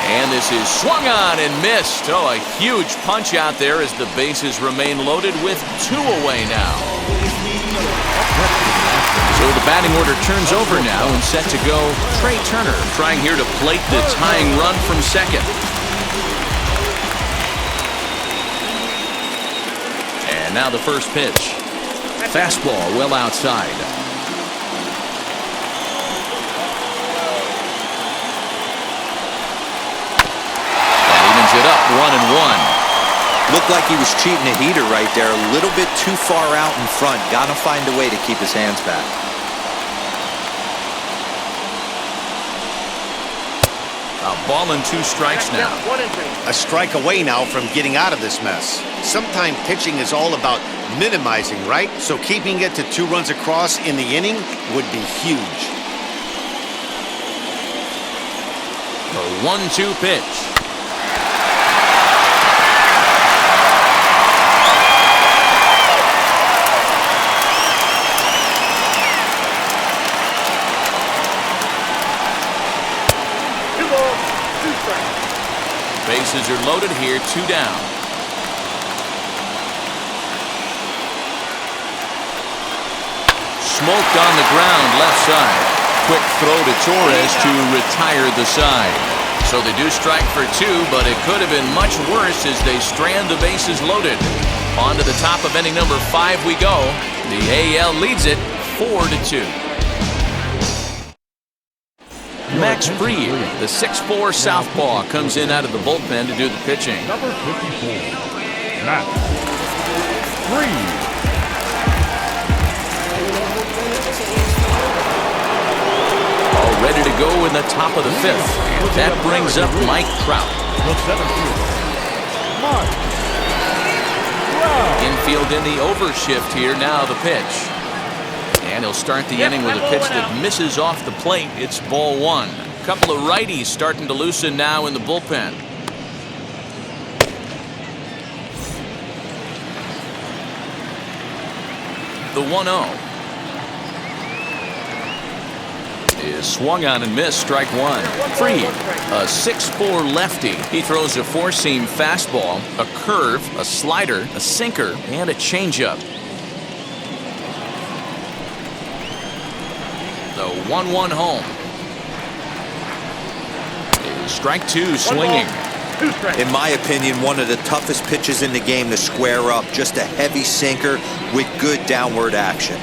And this is swung on and missed. Oh, a huge punch out there as the bases remain loaded with 2 away now. So the batting order turns over now and set to go Trey Turner, trying here to plate the tying run from second. And now the first pitch. Fastball well outside. It up 1-1. Looked like he was cheating a heater right there, a little bit too far out in front. Gotta find a way to keep his hands back. A ball and 2 strikes now. A strike away now from getting out of this mess. Sometimes pitching is all about minimizing, right? So keeping it to 2 runs across in the inning would be huge. The 1-2 pitch. Bases are loaded here, 2 down. Smoked on the ground, left side. Quick throw to Torres to retire the side. So they do strike for 2, but it could have been much worse as they strand the bases loaded. On to the top of inning number 5 we go. The AL leads it 4-2. Max Fried, the 6'4" southpaw, comes in out of the bullpen to do the pitching. Number 54, Max Fried. All ready to go in the top of the 5th. And that brings up Mike Trout. The 7th, Mike Infield in the overshift here. Now the pitch. And he'll start the inning with a pitch that misses off the plate. It's ball one. A couple of righties starting to loosen now in the bullpen. The 1-0 is swung on and missed. Strike one. Freed, a 6'4" lefty. He throws a four-seam fastball, a curve, a slider, a sinker, and a changeup. The 1-1 home. Is strike two, swinging. In my opinion, one of the toughest pitches in the game to square up. Just a heavy sinker with good downward action.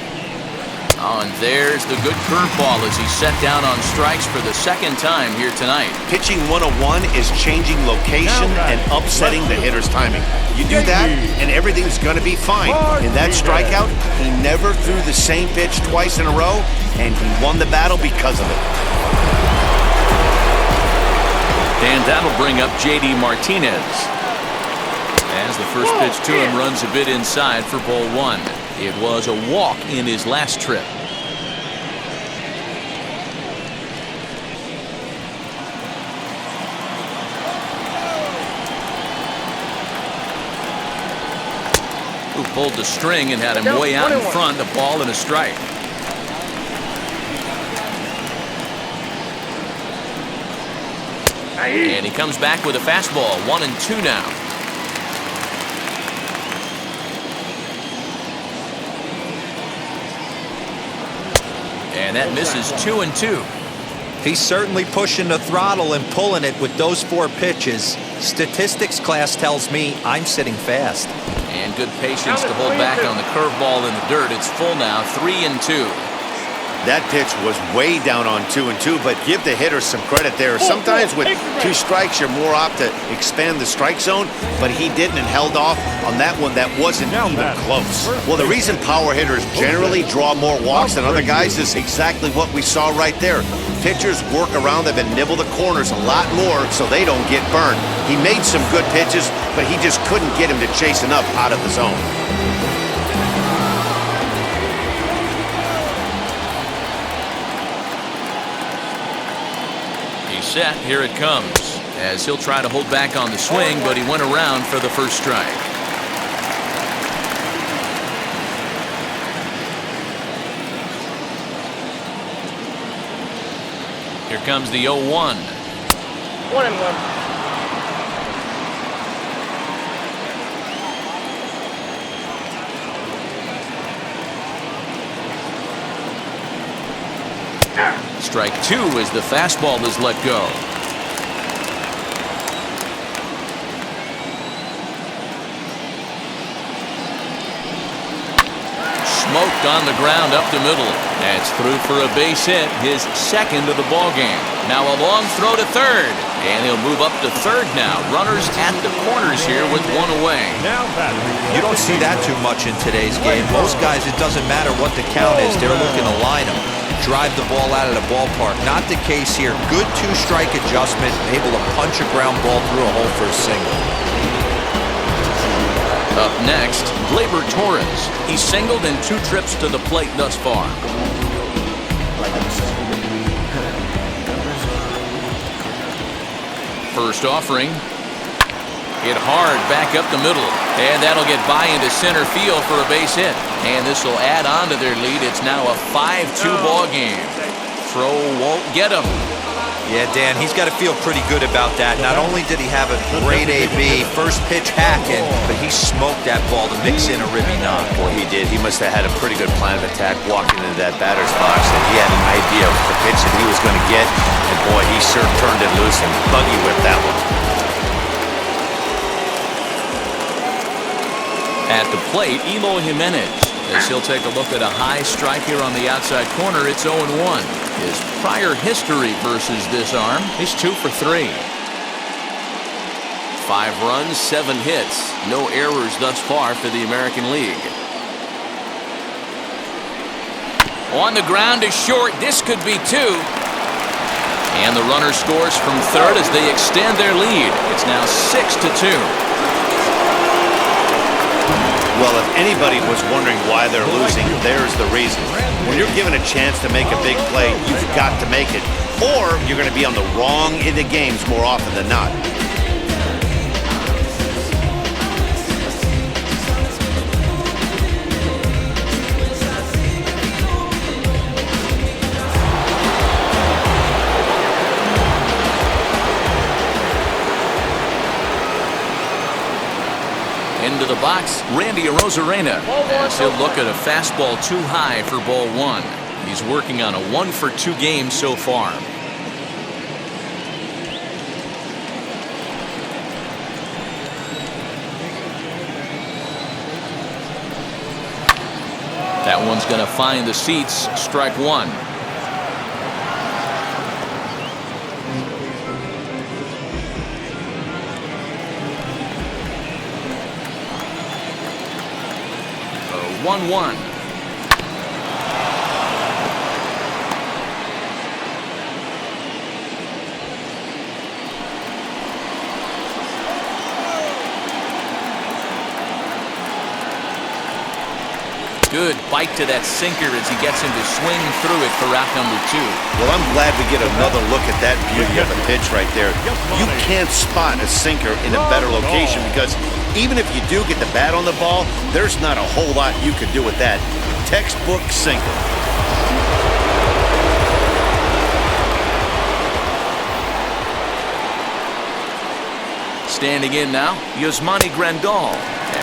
Oh, and there's the good curveball as he's set down on strikes for the second time here tonight. Pitching 101 is changing location and upsetting the hitter's timing. You do that, and everything's going to be fine. In that strikeout, he never threw the same pitch twice in a row, and he won the battle because of it. And that'll bring up J.D. Martinez. As the first pitch to him runs a bit inside for ball one. It was a walk in his last trip. Who pulled the string and had him way out in front, a ball and a strike. And he comes back with a fastball, 1-2 now. And that misses 2-2. He's certainly pushing the throttle and pulling it with those four pitches. Statistics class tells me I'm sitting fast. And good patience to hold back on the curveball in the dirt. It's full now, 3-2. That pitch was way down on 2-2, but give the hitter some credit there. Sometimes with two strikes, you're more apt to expand the strike zone, but he didn't and held off on that one that wasn't even close. Well, the reason power hitters generally draw more walks than other guys is exactly what we saw right there. Pitchers work around them and nibble the corners a lot more so they don't get burned. He made some good pitches, but he just couldn't get him to chase enough out of the zone. Set, here it comes, as he'll try to hold back on the swing, but he went around for the first strike. Here comes the 0-1. 1-1. Strike two as the fastball is let go. Smoked on the ground up the middle. That's through for a base hit, his second of the ball game. Now a long throw to third, and he'll move up to third now. Runners at the corners here with one away. You don't see that too much in today's game. Most guys, it doesn't matter what the count is, they're looking to line them, drive the ball out of the ballpark. Not the case here. Good two-strike adjustment, able to punch a ground ball through a hole for a single. Up next, Gleyber Torres. He's singled in 2 trips to the plate thus far. First offering. Hit hard back up the middle. And that'll get by into center field for a base hit. And this will add on to their lead. It's now a 5-2 ball game. Throw won't get him. Yeah, Dan, he's got to feel pretty good about that. Not only did he have a great AB, first pitch hacking, but he smoked that ball to mix in a ribby knock. Boy, he did. He must have had a pretty good plan of attack walking into that batter's box, and he had an idea of the pitch that he was going to get, and boy, he sure turned it loose and buggy whipped that one. At the plate, Eloy Jimenez, as he'll take a look at a high strike here on the outside corner. It's 0-1. His prior history versus this arm, he's 2 for 3. 5 runs, 7 hits. No errors thus far for the American League. On the ground to short. This could be 2. And the runner scores from third as they extend their lead. It's now 6-2. Well, if anybody was wondering why they're losing, there's the reason. When you're given a chance to make a big play, you've got to make it. Or you're going to be on the wrong end of games more often than not. Into the box, Randy Arozarena, as he'll look at a fastball too high for ball one. He's working on a 1-for-2 game so far. That one's going to find the seats. Strike one. The 1-1. Good bite to that sinker as he gets him to swing through it for out number 2. Well, I'm glad we get another look at that beauty of the pitch right there. You can't spot a sinker in a better location because even if you do get the bat on the ball, there's not a whole lot you can do with that. Textbook sinker. Standing in now, Yasmani Grandal,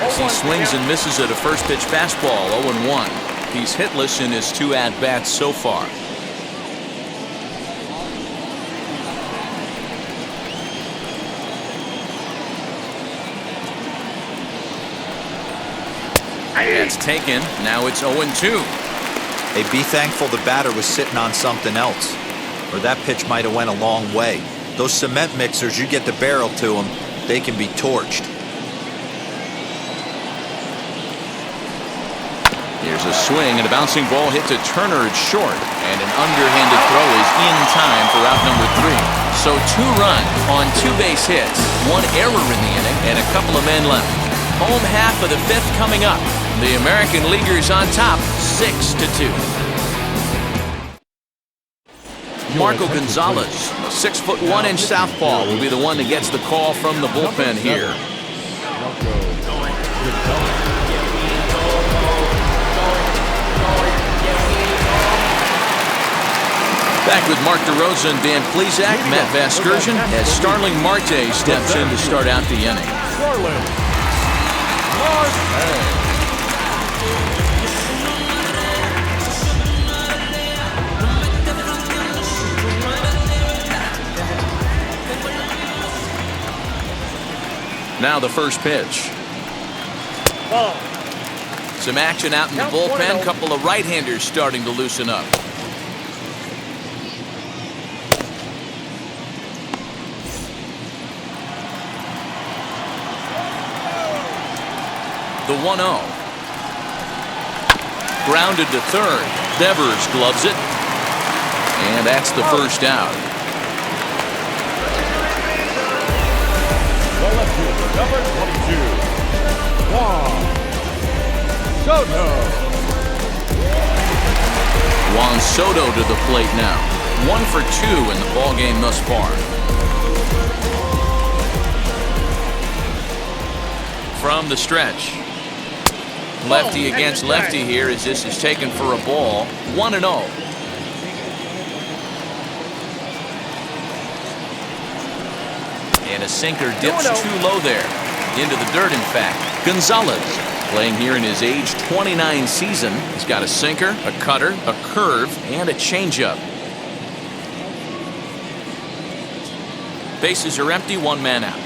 as he swings and misses at a first pitch fastball, 0-1. He's hitless in his 2 at-bats so far. That's taken. Now it's 0-2. Hey, be thankful the batter was sitting on something else, or that pitch might have went a long way. Those cement mixers, you get the barrel to them, they can be torched. Here's a swing and a bouncing ball hit to Turner at short, and an underhanded throw is in time for out number 3. So 2 runs on 2 base hits, 1 error in the inning, and a couple of men left. Home half of the 5th coming up. The American Leaguers on top, 6-2. Marco Gonzalez, a 6'1" southpaw, will be the one that gets the call from the bullpen here. Back with Mark DeRosa and Dan Plesac, Matt Vasgersian, as Starling Marte steps in to start out the inning. Now the first pitch. Some action out in the bullpen. Couple of right-handers starting to loosen up. The 1-0. Grounded to third. Devers gloves it. And that's the first out. Number 22, Juan Soto. Juan Soto to the plate now. 1 for 2 in the ball game thus far. From the stretch. Lefty against lefty here as this is taken for a ball. 1-0. And a sinker dips too low there. Into the dirt, in fact. Gonzalez, playing here in his age 29 season. He's got a sinker, a cutter, a curve, and a changeup. Bases are empty, 1 man out.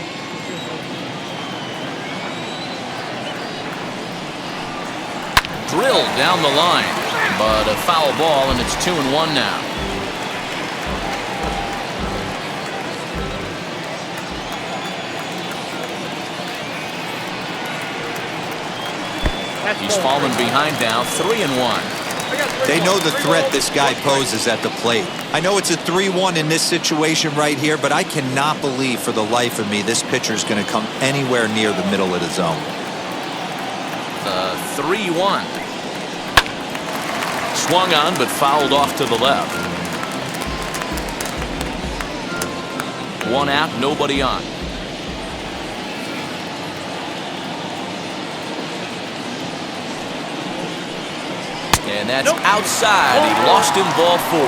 Drilled down the line, but a foul ball, and it's 2-1 now. He's fallen behind now, 3-1. They know the threat this guy poses at the plate. I know it's a 3-1 in this situation right here, but I cannot believe for the life of me this pitcher is going to come anywhere near the middle of the zone. The 3-1. Swung on, but fouled off to the left. 1 out, nobody on. And that's outside. He lost him, ball 4.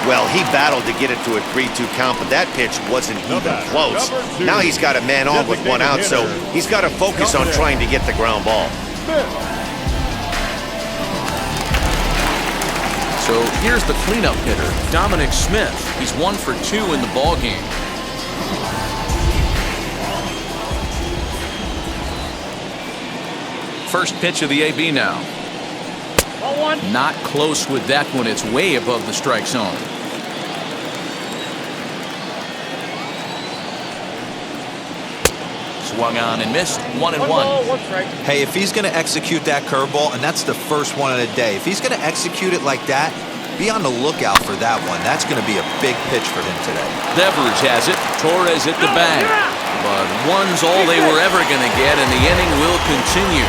Well, he battled to get it to a 3-2 count, but that pitch wasn't even close. Now he's got a man on with 1 out, so he's got to focus on trying to get the ground ball. So here's the cleanup hitter, Dominic Smith. He's 1 for 2 in the ball game. First pitch of the AB now. Not close with that one. It's way above the strike zone. Swung on and missed. 1-1. Hey, if he's going to execute that curveball, and that's the first one of the day, if he's going to execute it like that, be on the lookout for that one. That's going to be a big pitch for him today. Devers has it. Torres at the bag. But one's all they were ever going to get, and the inning will continue.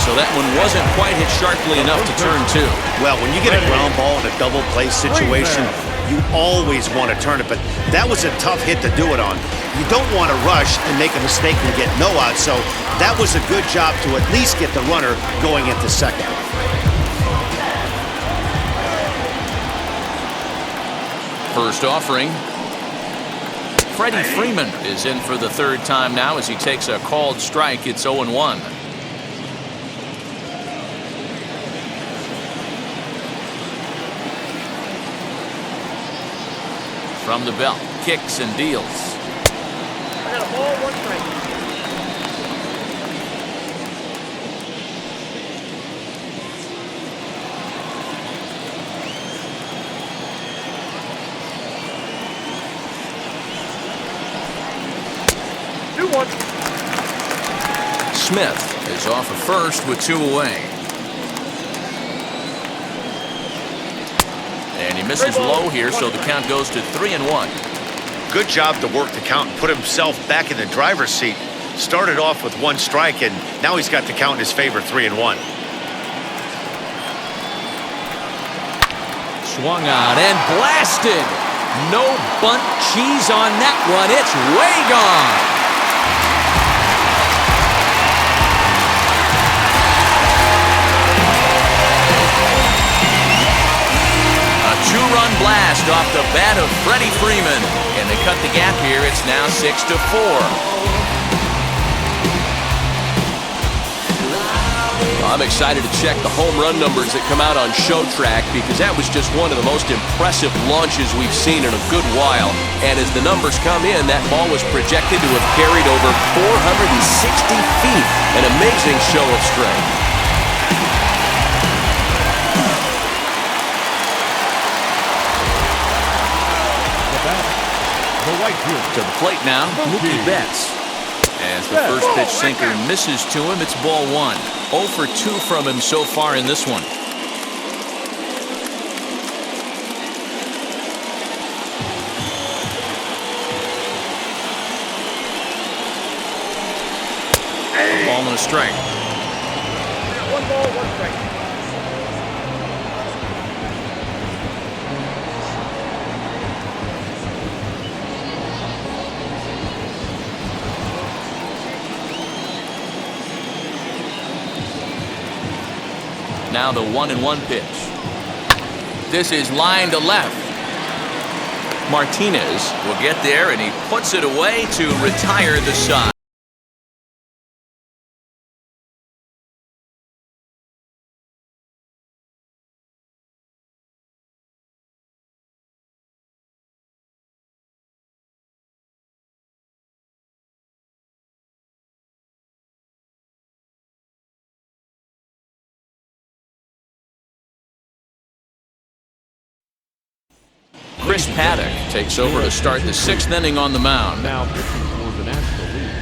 So that one wasn't quite hit sharply enough to turn 2. Well, when you get a ground ball in a double play situation, you always want to turn it, but that was a tough hit to do it on. You don't want to rush and make a mistake and get no out, so that was a good job to at least get the runner going into second. First offering. Freddie Freeman is in for the 3rd time now as he takes a called strike. It's 0-1. From the belt, kicks and deals. I got a ball, 1 strike. Smith is off of first with 2 away. And he misses low here, so the count goes to 3-1. Good job to work the count and put himself back in the driver's seat. Started off with 1 strike, and now he's got the count in his favor, 3-1. Swung on and blasted. No bunt cheese on that one. It's way gone. A 2-run blast off the bat of Freddie Freeman. And they cut the gap here. It's now 6-4. I'm excited to check the home run numbers that come out on Show Track because that was just one of the most impressive launches we've seen in a good while. And as the numbers come in, that ball was projected to have carried over 460 feet. An amazing show of strength. To the plate now, Mookie Betts. As the first pitch sinker misses to him, it's ball 1. 0 for 2 from him so far in this one. A ball and a strike. 1 ball, 1 strike. Now the 1-1 pitch. This is line to left. Martinez will get there, and he puts it away to retire the side. Chris Paddock takes over to start the 6th inning on the mound. Now pitching for the National League,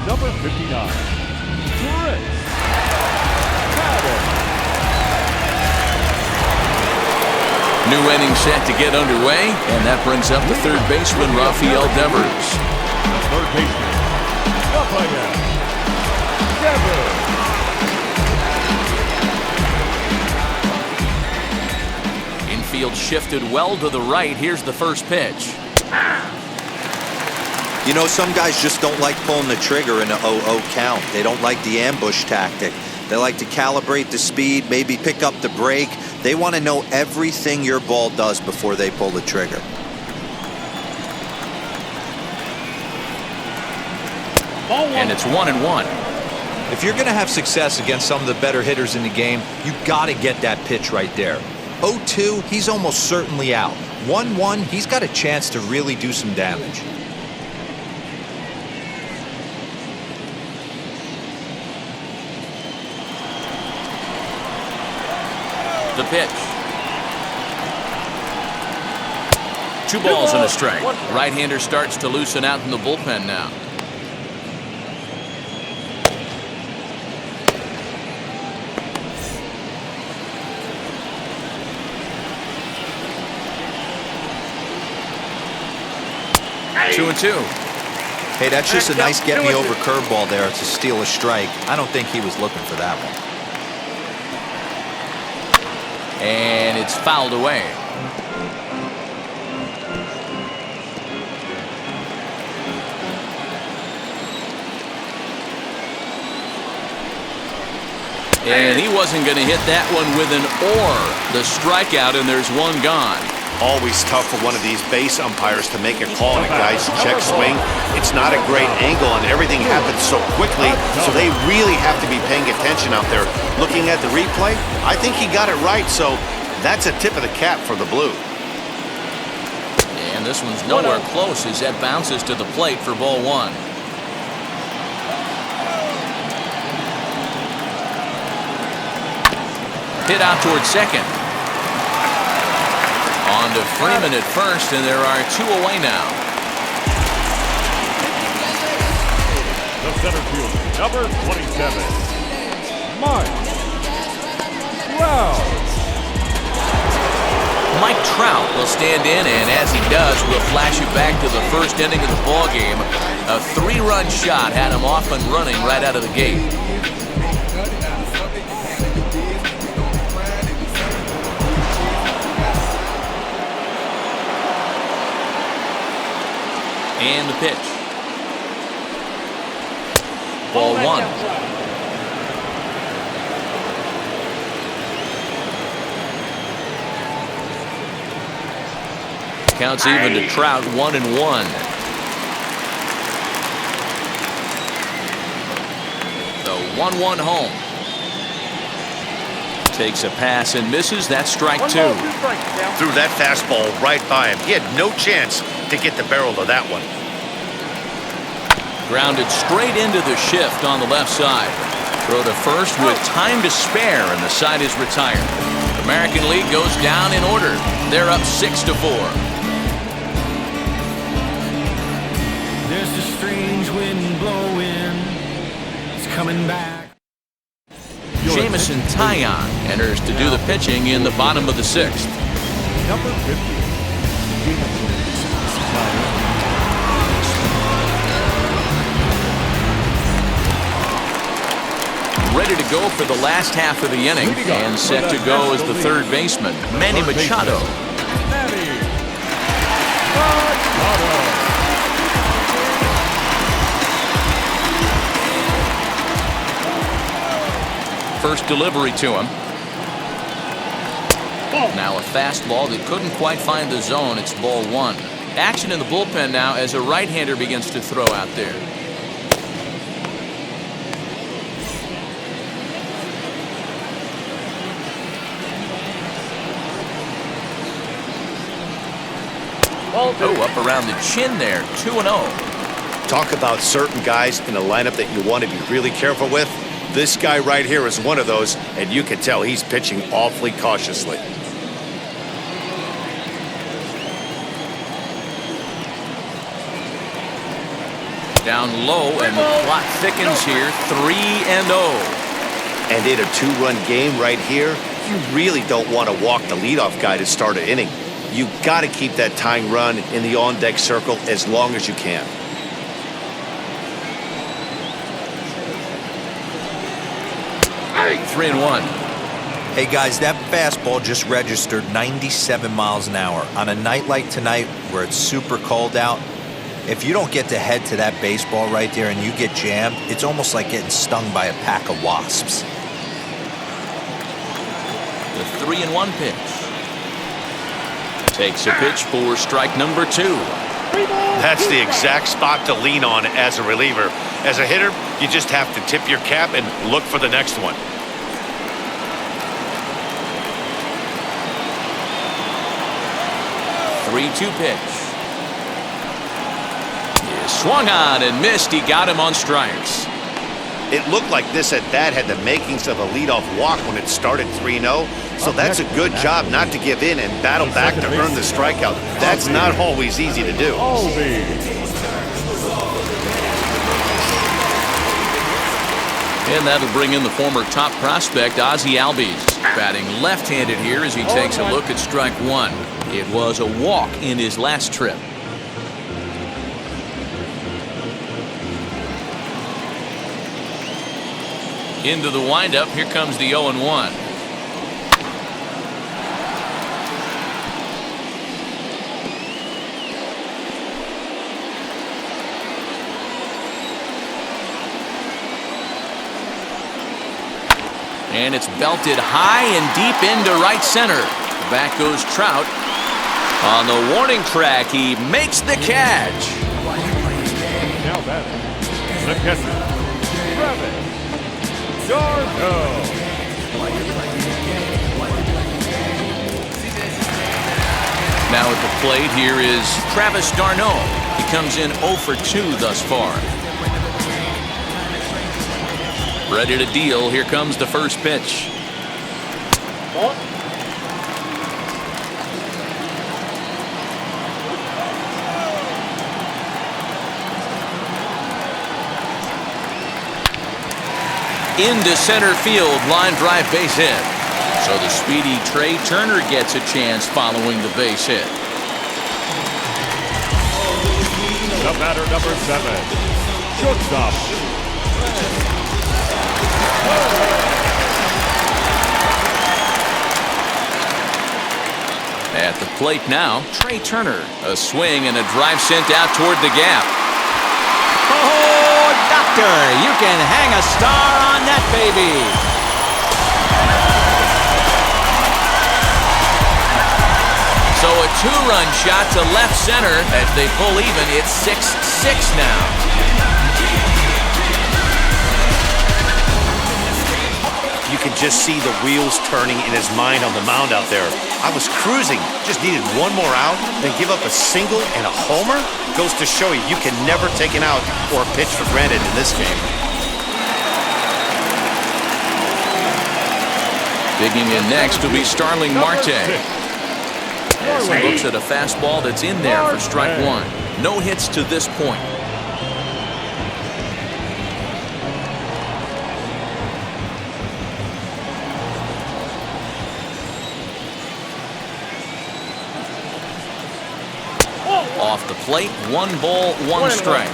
number 59, Chris Paddock. New inning set to get underway, and that brings up the 3rd baseman, Rafael Devers. The 3rd baseman, Rafael Devers. field shifted well to the right. Here's the first pitch. You know, some guys just don't like pulling the trigger in an 0-0 count. They don't like the ambush tactic. They like to calibrate the speed, maybe pick up the brake. They want to know everything your ball does before they pull the trigger. And it's 1-1. If you're going to have success against some of the better hitters in the game, you got to get that pitch right there. 0-2, he's almost certainly out. 1-1, he's got a chance to really do some damage. The pitch. 2 balls and a strike. Right-hander starts to loosen out in the bullpen now. Two and two. Hey, that's just a nice get-me-over curveball there to steal a strike. I don't think he was looking for that one. And it's fouled away. And he wasn't going to hit that one with an or. The strikeout, and there's one gone. Always tough for one of these base umpires to make a call on a guy's check swing. It's not a great angle, and everything happens so quickly, so they really have to be paying attention out there. Looking at the replay, I think he got it right, so that's a tip of the cap for the Blue. And this one's nowhere close as that bounces to the plate for ball one. Hit out towards second. On to Freeman at first, and there are 2 away now. The center fielder, number 27, Mike Trout. Mike Trout will stand in, and as he does, we'll flash it back to the first inning of the ballgame. A 3-run shot had him off and running right out of the gate. And the pitch. Ball one. Counts even to Trout, 1-1. The 1-1 home. Takes a pass and misses. That's strike 2. Threw that fastball right by him. He had no chance to get the barrel of that one. Grounded straight into the shift on the left side. Throw to first with time to spare, and the side is retired. American League goes down in order. They're up 6-4. There's a strange wind blowing. It's coming back. Jamison Taillon enters to do the pitching in the bottom of the 6th. Number 50. Ready to go for the last half of the inning, and set to go as the third baseman, Manny Machado. First delivery to him. Now a fastball that couldn't quite find the zone. It's ball one. Action in the bullpen now as a right-hander begins to throw out there. Oh, up around the chin there, 2-0. Talk about certain guys in a lineup that you want to be really careful with. This guy right here is one of those, and you can tell he's pitching awfully cautiously. Down low, and the clock thickens here, 3-0. And in a 2-run game right here, you really don't want to walk the leadoff guy to start an inning. You got to keep that tying run in the on-deck circle as long as you can. Hey. 3-1. Hey guys, that fastball just registered 97 miles an hour. On a night like tonight where it's super cold out, if you don't get to head to that baseball right there and you get jammed, it's almost like getting stung by a pack of wasps. The 3-1 pitch. Takes a pitch for strike number 2. That's the exact spot to lean on as a reliever. As a hitter, you just have to tip your cap and look for the next one. The 3-2 pitch. Swung on and missed. He got him on strikes. It looked like this at bat had the makings of a leadoff walk when it started 3-0. So that's a good job not to give in and battle back to earn the strikeout. That's not always easy to do. And that'll bring in the former top prospect, Ozzie Albies. Batting left-handed here as he takes a look at strike 1. It was a walk in his last trip. Into the windup, here comes the 0-1. And it's belted high and deep into right center. Back goes Trout. On the warning track, he makes the catch. Now batting, the catcher, Travis d'Arnaud. Now at the plate, here is Travis d'Arnaud. He comes in 0 for 2 thus far. Ready to deal. Here comes the first pitch. Ball. Into center field, line drive, base hit. So the speedy Trey Turner gets a chance following the base hit. The batter, number 7, shortstop. At the plate now, Trey Turner. A swing and a drive sent out toward the gap. Oh, doctor, you can hang a star on that baby. So a 2-run shot to left center as they pull even. It's 6-6 now. You can just see the wheels turning in his mind on the mound out there. I was cruising, just needed one more out, then give up a single and a homer? Goes to show you can never take an out or a pitch for granted in this game. Digging in next will be Starling Marte. As he looks at a fastball that's in there for strike 1. No hits to this point. Off the plate, 1 ball, 1 strike.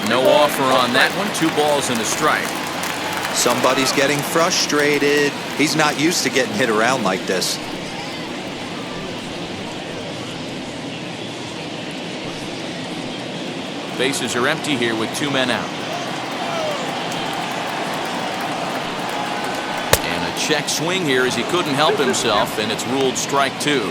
No offer on that one. 2 balls and a strike. Somebody's getting frustrated. He's not used to getting hit around like this. Bases are empty here with 2 men out. Check swing here as he couldn't help himself, and it's ruled strike 2.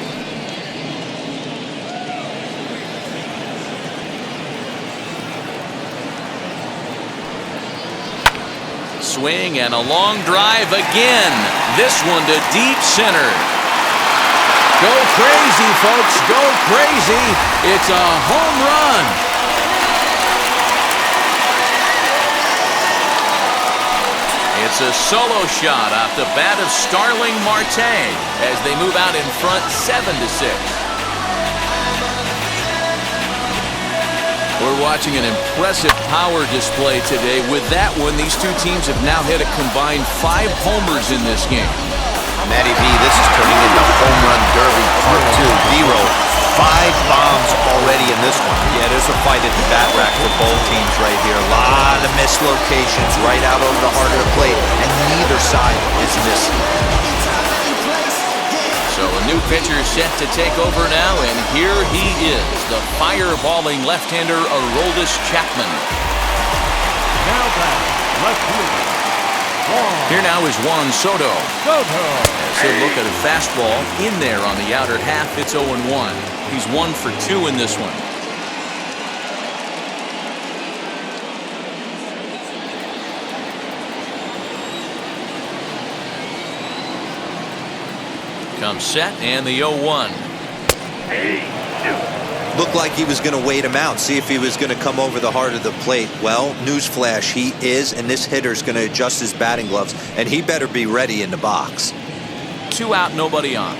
Swing and a long drive again. This one to deep center. Go crazy, folks. Go crazy. It's a home run. It's a solo shot off the bat of Starling Marte as they move out in front 7-6. We're watching an impressive power display today. With that one, these two teams have now hit a combined 5 homers in this game. Matty V, this is turning into home run derby part 2. 5 bombs already in this one. Yeah, there's a fight at the bat rack for both teams right here. A lot of mislocations right out over the heart of the plate, and neither side is missing. So a new pitcher set to take over now, and here he is, the fireballing left-hander Aroldis Chapman. Now back, left fielder. Here now is Juan Soto. As he'll look at a fastball in there on the outer half. It's 0-1. He's 1 for 2 in this one. Comes set and the 0-1. Looked like he was going to wait him out, see if he was going to come over the heart of the plate. Well, newsflash, he is, and this hitter's going to adjust his batting gloves, and he better be ready in the box. 2 out, nobody on.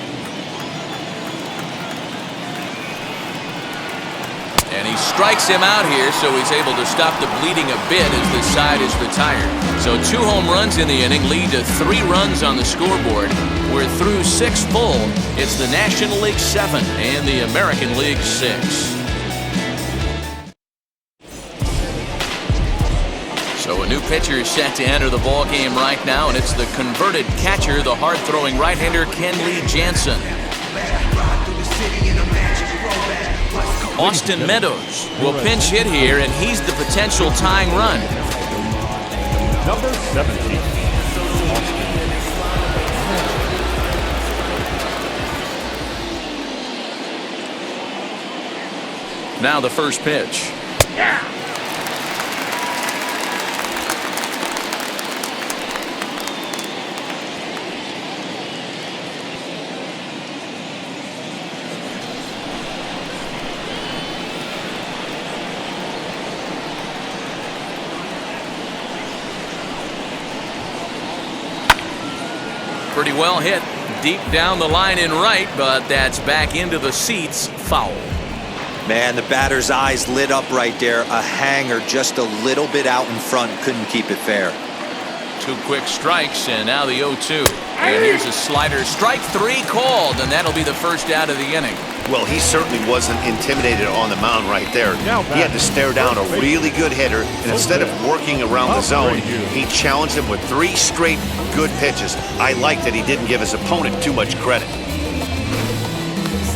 And he strikes him out here, so he's able to stop the bleeding a bit as this side is retired. So 2 home runs in the inning lead to 3 runs on the scoreboard. We're through 6 full. It's the National League 7 and the American League 6. So a new pitcher is set to enter the ball game right now, and it's the converted catcher, the hard-throwing right-hander Kenley Jansen. Austin Meadows will pinch hit here, and he's the potential tying run. Number 17. Now the first pitch. Pretty well hit deep down the line in right, but that's back into the seats. Foul. Man, the batter's eyes lit up right there. A hanger just a little bit out in front. Couldn't keep it fair. 2 quick strikes, and now the 0-2. And here's a slider. Strike 3 called, and that'll be the first out of the inning. Well, he certainly wasn't intimidated on the mound right there. He had to stare down a really good hitter, and instead of working around the zone, he challenged him with 3 straight good pitches. I like that he didn't give his opponent too much credit.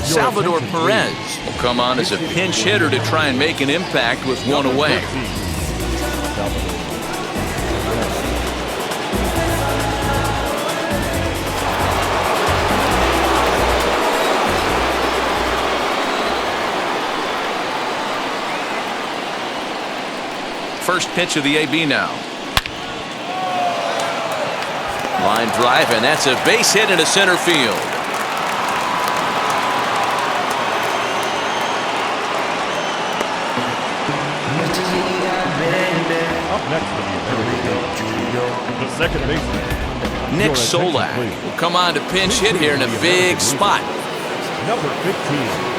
Salvador Perez will come on as a pinch hitter to try and make an impact with 1 away. First pitch of the AB now. Line drive, and that's a base hit into center field. Up next the second baseman. Nick Solak will come on to pinch hit here in a big spot. Number 15.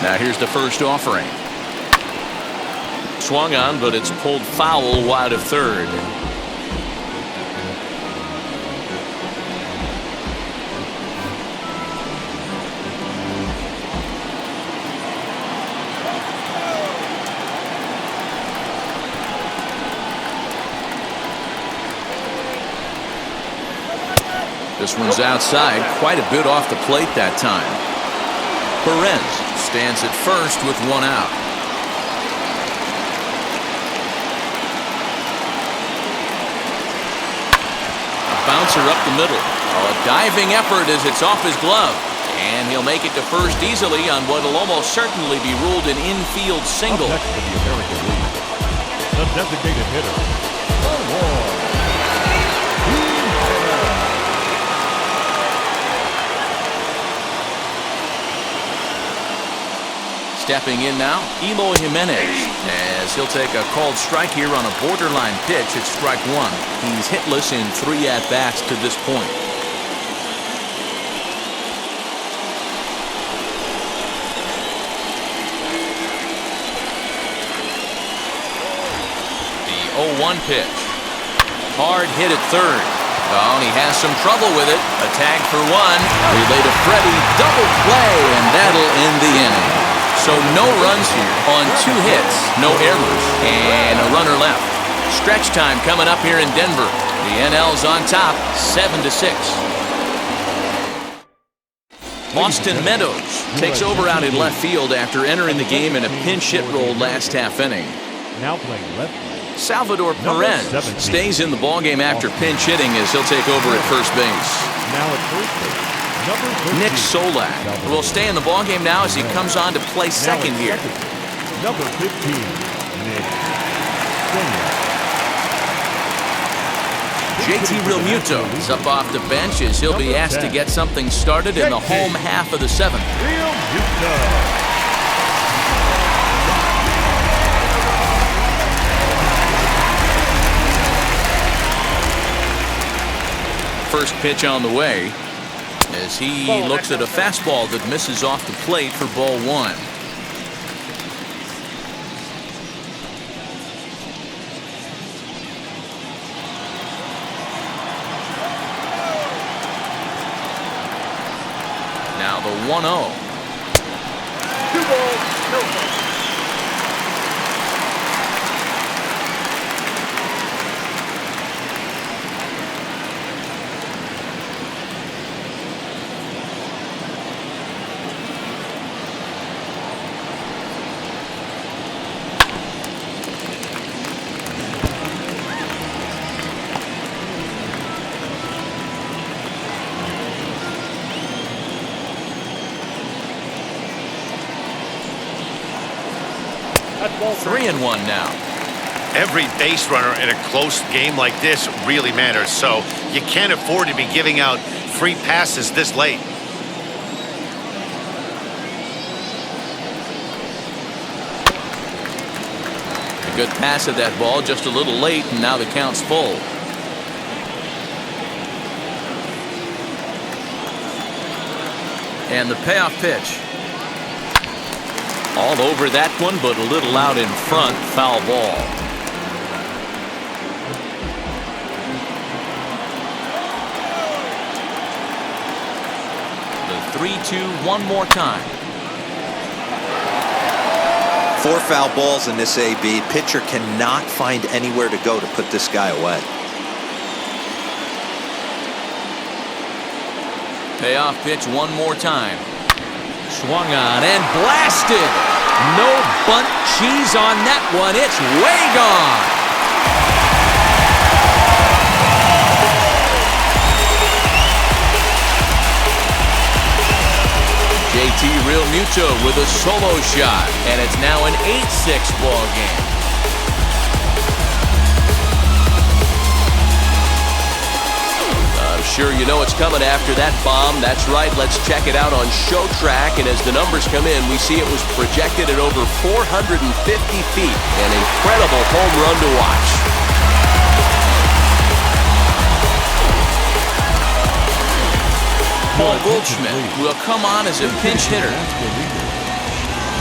Now here's the first offering. Swung on, but it's pulled foul wide of third. This one's outside, quite a bit off the plate that time. Perez stands at first with 1 out. A bouncer up the middle. A diving effort as it's off his glove. And he'll make it to first easily on what will almost certainly be ruled an infield single. Up next to the American League, the designated hitter, Stepping in now, Eloy Jimenez, as he'll take a called strike here on a borderline pitch at strike 1. He's hitless in 3 at-bats to this point. 0-1 pitch. Hard hit at third. Oh, and he has some trouble with it. A tag for one. Relay to Freddie. Double play, and that'll end the inning. So no runs here on 2 hits, no errors, and a runner left. Stretch time coming up here in Denver. The NL's on top, 7-6. Austin Meadows takes over out in left field after entering the game in a pinch hit role last half inning. Now playing left. Salvador Perez stays in the ballgame after pinch hitting as he'll take over at first base. Now at first base, number 13, Nick Solak will stay in the ballgame now as he comes on to play second here. Number 15, Nick Solak. JT Realmuto is up off the bench as he'll be asked to get something started in the home half of the 7th. Realmuto. First pitch on the way as he looks at a fastball that misses off the plate for ball 1. Now the 1-0. 2 balls, no strikes. That's ball 3-1 now. Every base runner in a close game like this really matters, so you can't afford to be giving out free passes this late. A good pass of that ball, just a little late, and now the count's full. And the payoff pitch. All over that one, but a little out in front. Foul ball. The 3-2 one more time. 4 foul balls in this AB. Pitcher cannot find anywhere to go to put this guy away. Payoff pitch one more time. Swung on and blasted. No bunt cheese on that one. It's way gone. JT Realmuto with a solo shot, and it's now an 8-6 ball game. Sure, you know it's coming after that bomb. That's right. Let's check it out on Show Track. And as the numbers come in, we see it was projected at over 450 feet. An incredible home run to watch. Paul Goldschmidt will come on as a pinch hitter.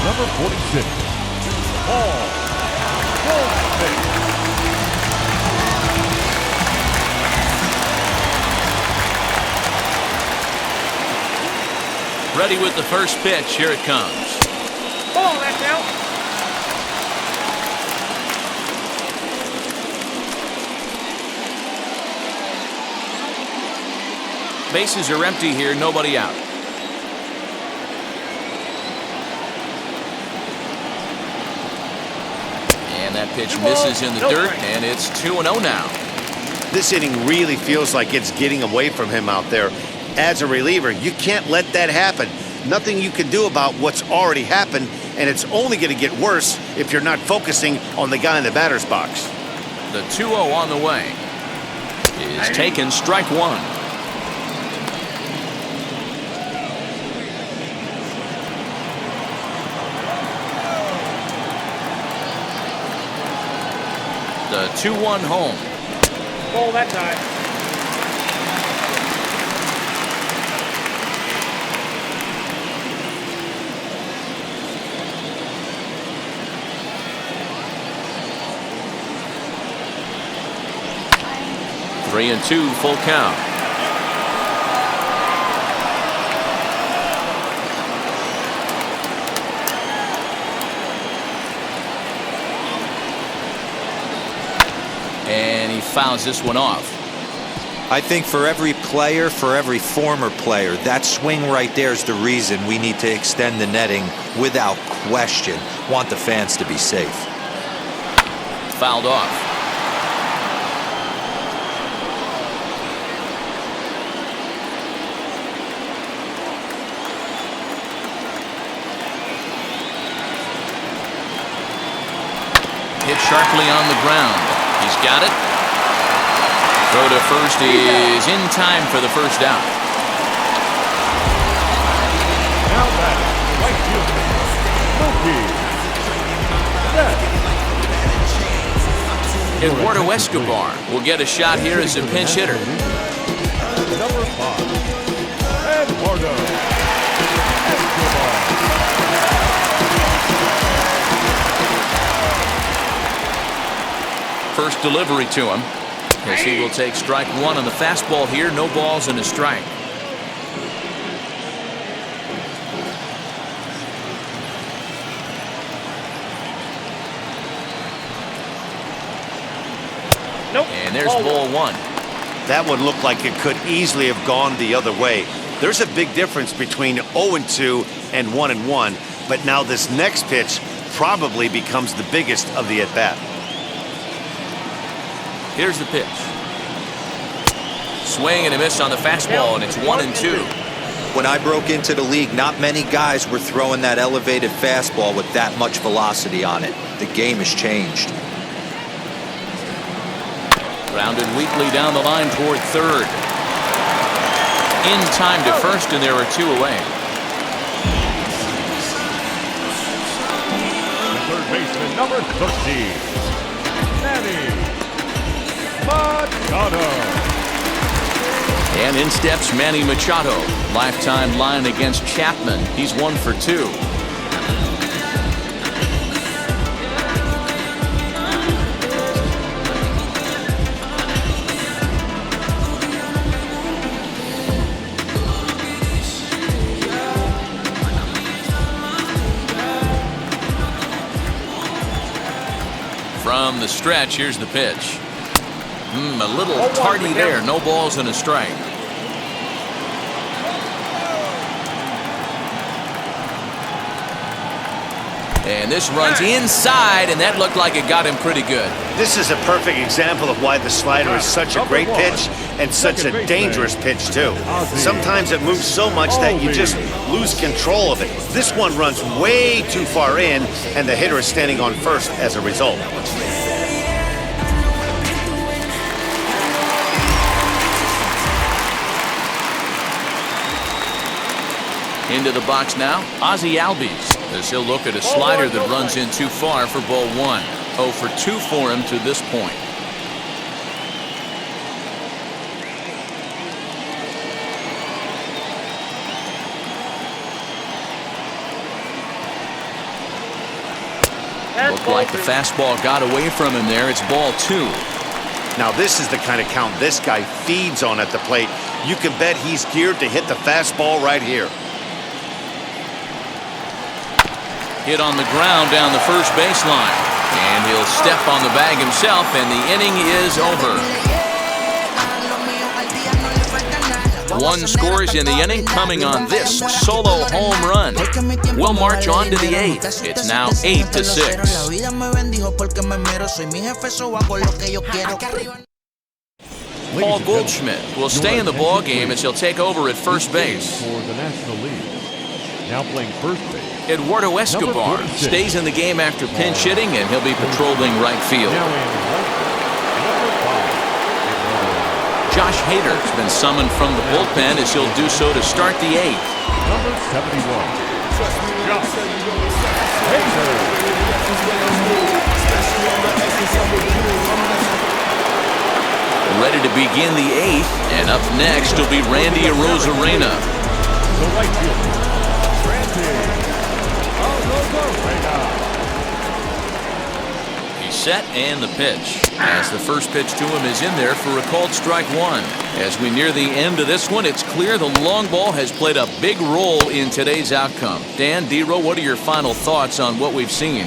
Number 46, Paul Goldschmidt. Ready with the first pitch. Here it comes. Ball, that's out. Bases are empty here. Nobody out. And that pitch misses in the dirt, and it's 2-0 now. This inning really feels like it's getting away from him out there. As a reliever, you can't let that happen. Nothing you can do about what's already happened, and it's only going to get worse if you're not focusing on the guy in the batter's box. The 2-0 on the way is taken. Strike one. The 2-1 home. Ball that time. 3-2 full count. And he fouls this one off. I think for every player, for every former player, that swing right there is the reason we need to extend the netting without question. Want the fans to be safe. Fouled off. Hit sharply on the ground. He's got it. Throw to first is in time for the first out. Now back, right fielder, Mookie. Eduardo Escobar will get a shot here as a pinch hitter. Number 5, Eduardo Escobar. First delivery to him, as he will take strike one on the fastball here. No balls and a strike. Nope. And there's ball one. That one looked like it could easily have gone the other way. There's a big difference between 0-2 and 1-1, but now this next pitch probably becomes the biggest of the at-bat. Here's the pitch. Swing and a miss on the fastball, and it's 1-2. When I broke into the league, not many guys were throwing that elevated fastball with that much velocity on it. The game has changed. Grounded weakly down the line toward third. In time to first, and there are two away. Third baseman, number 13, Manny Machado. And in steps Manny Machado. Lifetime line against Chapman. He's 1 for 2. From the stretch, here's the pitch. A little tardy there. No balls and a strike. And this runs inside, and that looked like it got him pretty good. This is a perfect example of why the slider is such a great pitch and such a dangerous pitch, too. Sometimes it moves so much that you just lose control of it. This one runs way too far in, and the hitter is standing on first as a result. Into the box now, Ozzie Albies, as he'll look at a slider that runs in too far for ball one. 0 for 2 for him to this point. Looked like the fastball got away from him there. It's ball 2. Now this is the kind of count this guy feeds on at the plate. You can bet he's geared to hit the fastball right here. Hit on the ground down the first baseline. And he'll step on the bag himself, and the inning is over. 1 scores in the inning, coming on this solo home run. We'll march on to the 8th. It's now 8-6. Paul Goldschmidt will stay in the ball game as he'll take over at first base. For the National League. Now playing first base. Eduardo Escobar stays in the game after pinch hitting, and he'll be patrolling right field. Josh Hader's been summoned from the bullpen as he'll do so to start the 8th. Number 71, Josh Hader. Ready to begin the 8th, and up next will be Randy Arozarena. The right fielder, Randy Arozarena. He set and the pitch. As the first pitch to him is in there for a called strike one. As we near the end of this one, it's clear the long ball has played a big role in today's outcome. Dan, D-Ro, what are your final thoughts on what we've seen?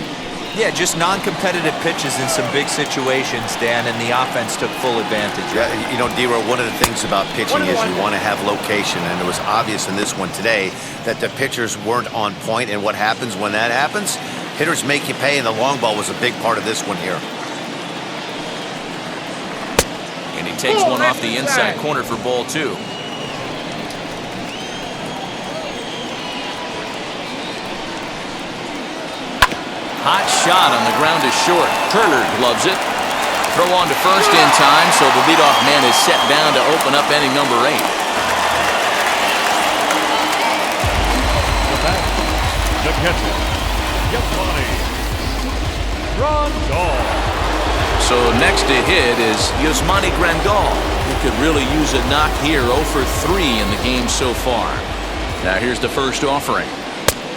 Yeah, just non-competitive pitches in some big situations, Dan, and the offense took full advantage. Yeah, you know, D-Ro, one of the things about pitching is you want to have location, and it was obvious in this one today that the pitchers weren't on point, and what happens when that happens? Hitters make you pay, and the long ball was a big part of this one here. And he takes one off the inside corner for ball two. Hot shot on the ground is short. Turner gloves it. Throw on to first in time, so the leadoff man is set down to open up inning number 8. The bat, the catcher, Yasmani Grandal. So next to hit is Yasmani Grandal, who could really use a knock here. 0 for 3 in the game so far. Now here's the first offering.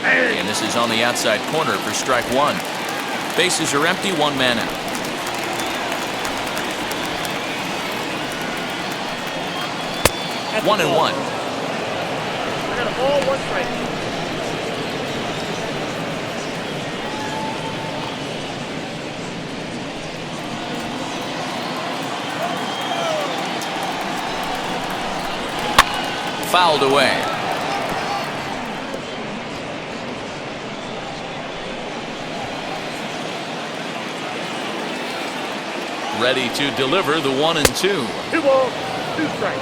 And this is on the outside corner for strike one. Bases are empty, one man out. That's 1-1. I got a ball, one strike. Fouled away. Ready to deliver the 1 and 2. 2 balls, 2 strikes.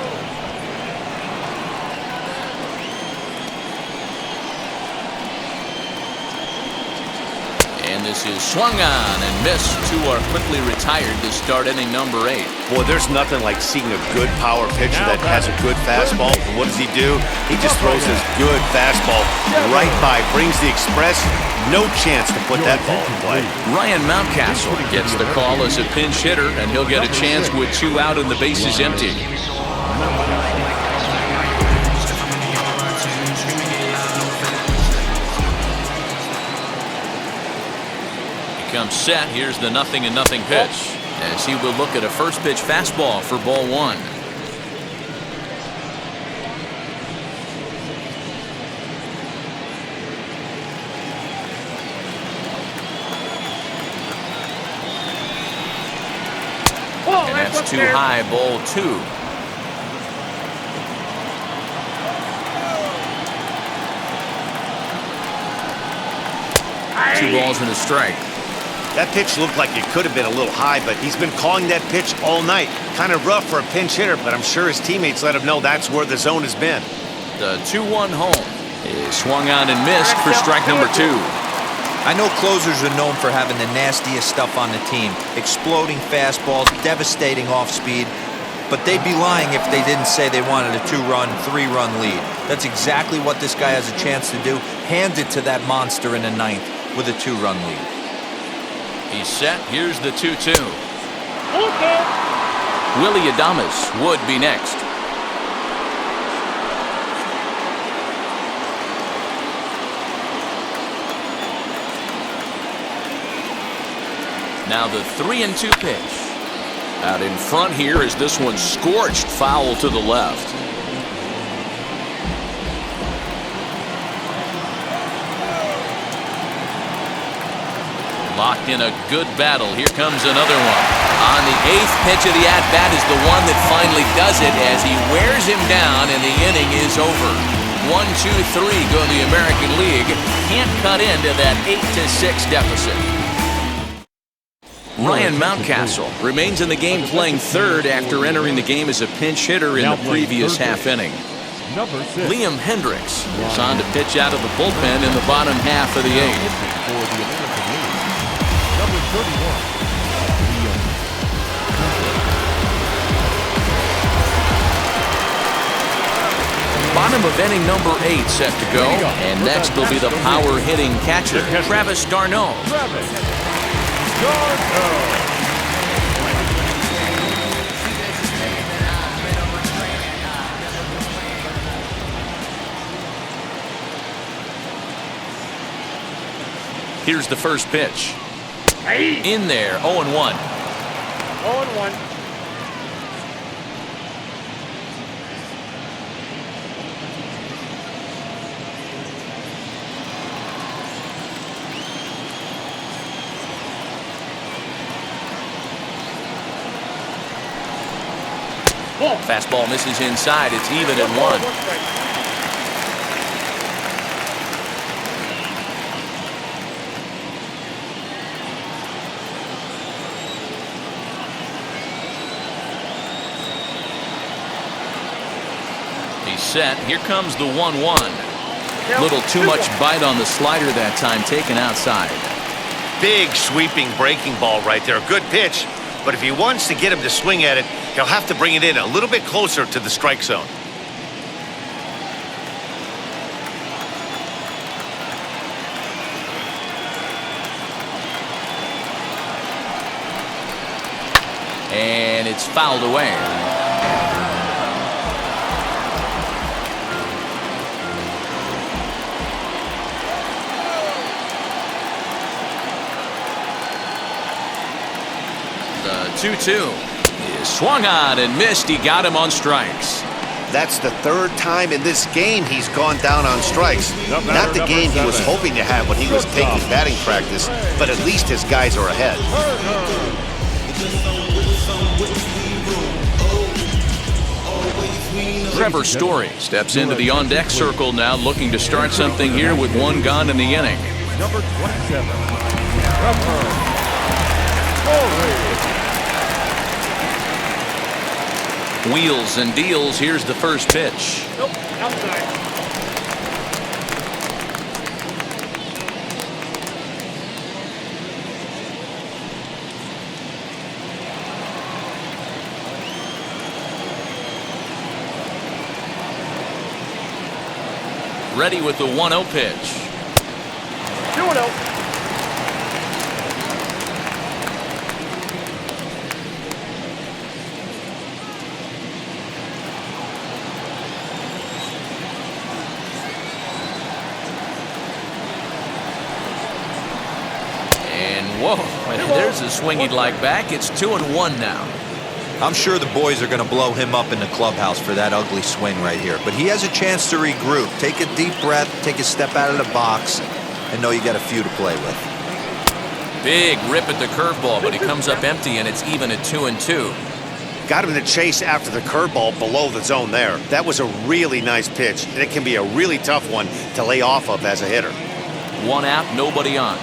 And this is swung on and missed. Two are quickly retired to start inning number 8. Boy, there's nothing like seeing a good power pitcher that has a good fastball. And what does he do? He just throws his good fastball right by, brings the express. No chance to put that ball in play. Ryan Mountcastle gets the call as a pinch hitter, and he'll get a chance with 2 out and the bases empty. He comes set. Here's the 0-0 pitch, as he will look at a first pitch fastball for ball 1. And that's too high, ball 2. Two balls and a strike. That pitch looked like it could have been a little high, but he's been calling that pitch all night. Kind of rough for a pinch hitter, but I'm sure his teammates let him know that's where the zone has been. The 2-1 home is swung on and missed for strike number 2. I know closers are known for having the nastiest stuff on the team. Exploding fastballs, devastating off-speed. But they'd be lying if they didn't say they wanted a 2-run, 3-run lead. That's exactly what this guy has a chance to do. Hand it to that monster in the 9th with a 2-run lead. He's set. Here's the 2-2. Okay. Willie Adames would be next. Now the 3-2 pitch. Out in front here is this one scorched foul to the left. Locked in a good battle. Here comes another one. On the 8th pitch of the at-bat is the one that finally does it as he wears him down and the inning is over. 1, 2, 3 go to the American League. Can't cut into that 8-6 deficit. Ryan Mountcastle remains in the game playing third after entering the game as a pinch hitter in the previous half inning. Number 6. Liam Hendricks is on to pitch out of the bullpen in the bottom half of the 8th. For the American League. Number 31. Bottom of inning number 8 set to go, and next will be the power hitting catcher, Travis d'Arnaud. Here's the first pitch. In there, 0-1. 0-1. Fastball misses inside. It's even at 1. He's set. Here comes the 1-1. Little too much bite on the slider that time, taken outside. Big sweeping breaking ball right there. Good pitch. But if he wants to get him to swing at it, he'll have to bring it in a little bit closer to the strike zone. And it's fouled away. The 2-2 is swung on and missed. He got him on strikes. That's the third time in this game he's gone down on strikes. Not the game he was hoping to have when he was taking batting practice, but at least his guys are ahead. Trevor Story steps into the on-deck circle now, looking to start something here with one gone in the inning. Number 27, Trevor Story. Wheels and deals. Here's the first pitch. Nope, outside. Ready with the 1-0 pitch. 2-0. Whoa, there's a swing he'd like back. It's 2-1 now. I'm sure the boys are going to blow him up in the clubhouse for that ugly swing right here. But he has a chance to regroup. Take a deep breath, take a step out of the box, and know you got a few to play with. Big rip at the curveball, but he comes up empty, and it's even at 2-2. Got him to chase after the curveball below the zone there. That was a really nice pitch, and it can be a really tough one to lay off of as a hitter. One out, nobody on.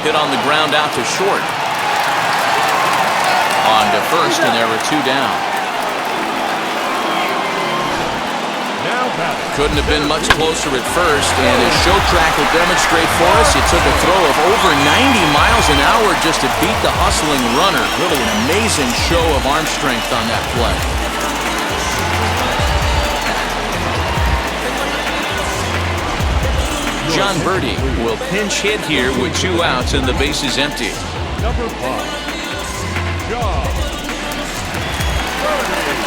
Hit on the ground out to short. On to first, and there were 2 down. Now batting. Couldn't have been much closer at first, and as show track will demonstrate for us, it took a throw of over 90 miles an hour just to beat the hustling runner. Really an amazing show of arm strength on that play. John Birdie will pinch hit here with 2 outs and the bases empty. Number 5, John Birdie.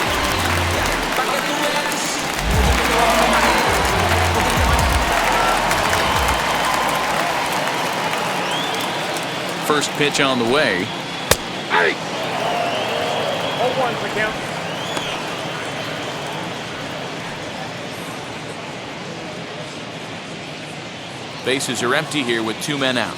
First pitch on the way. 0-1 for count. Bases are empty here with 2 men out.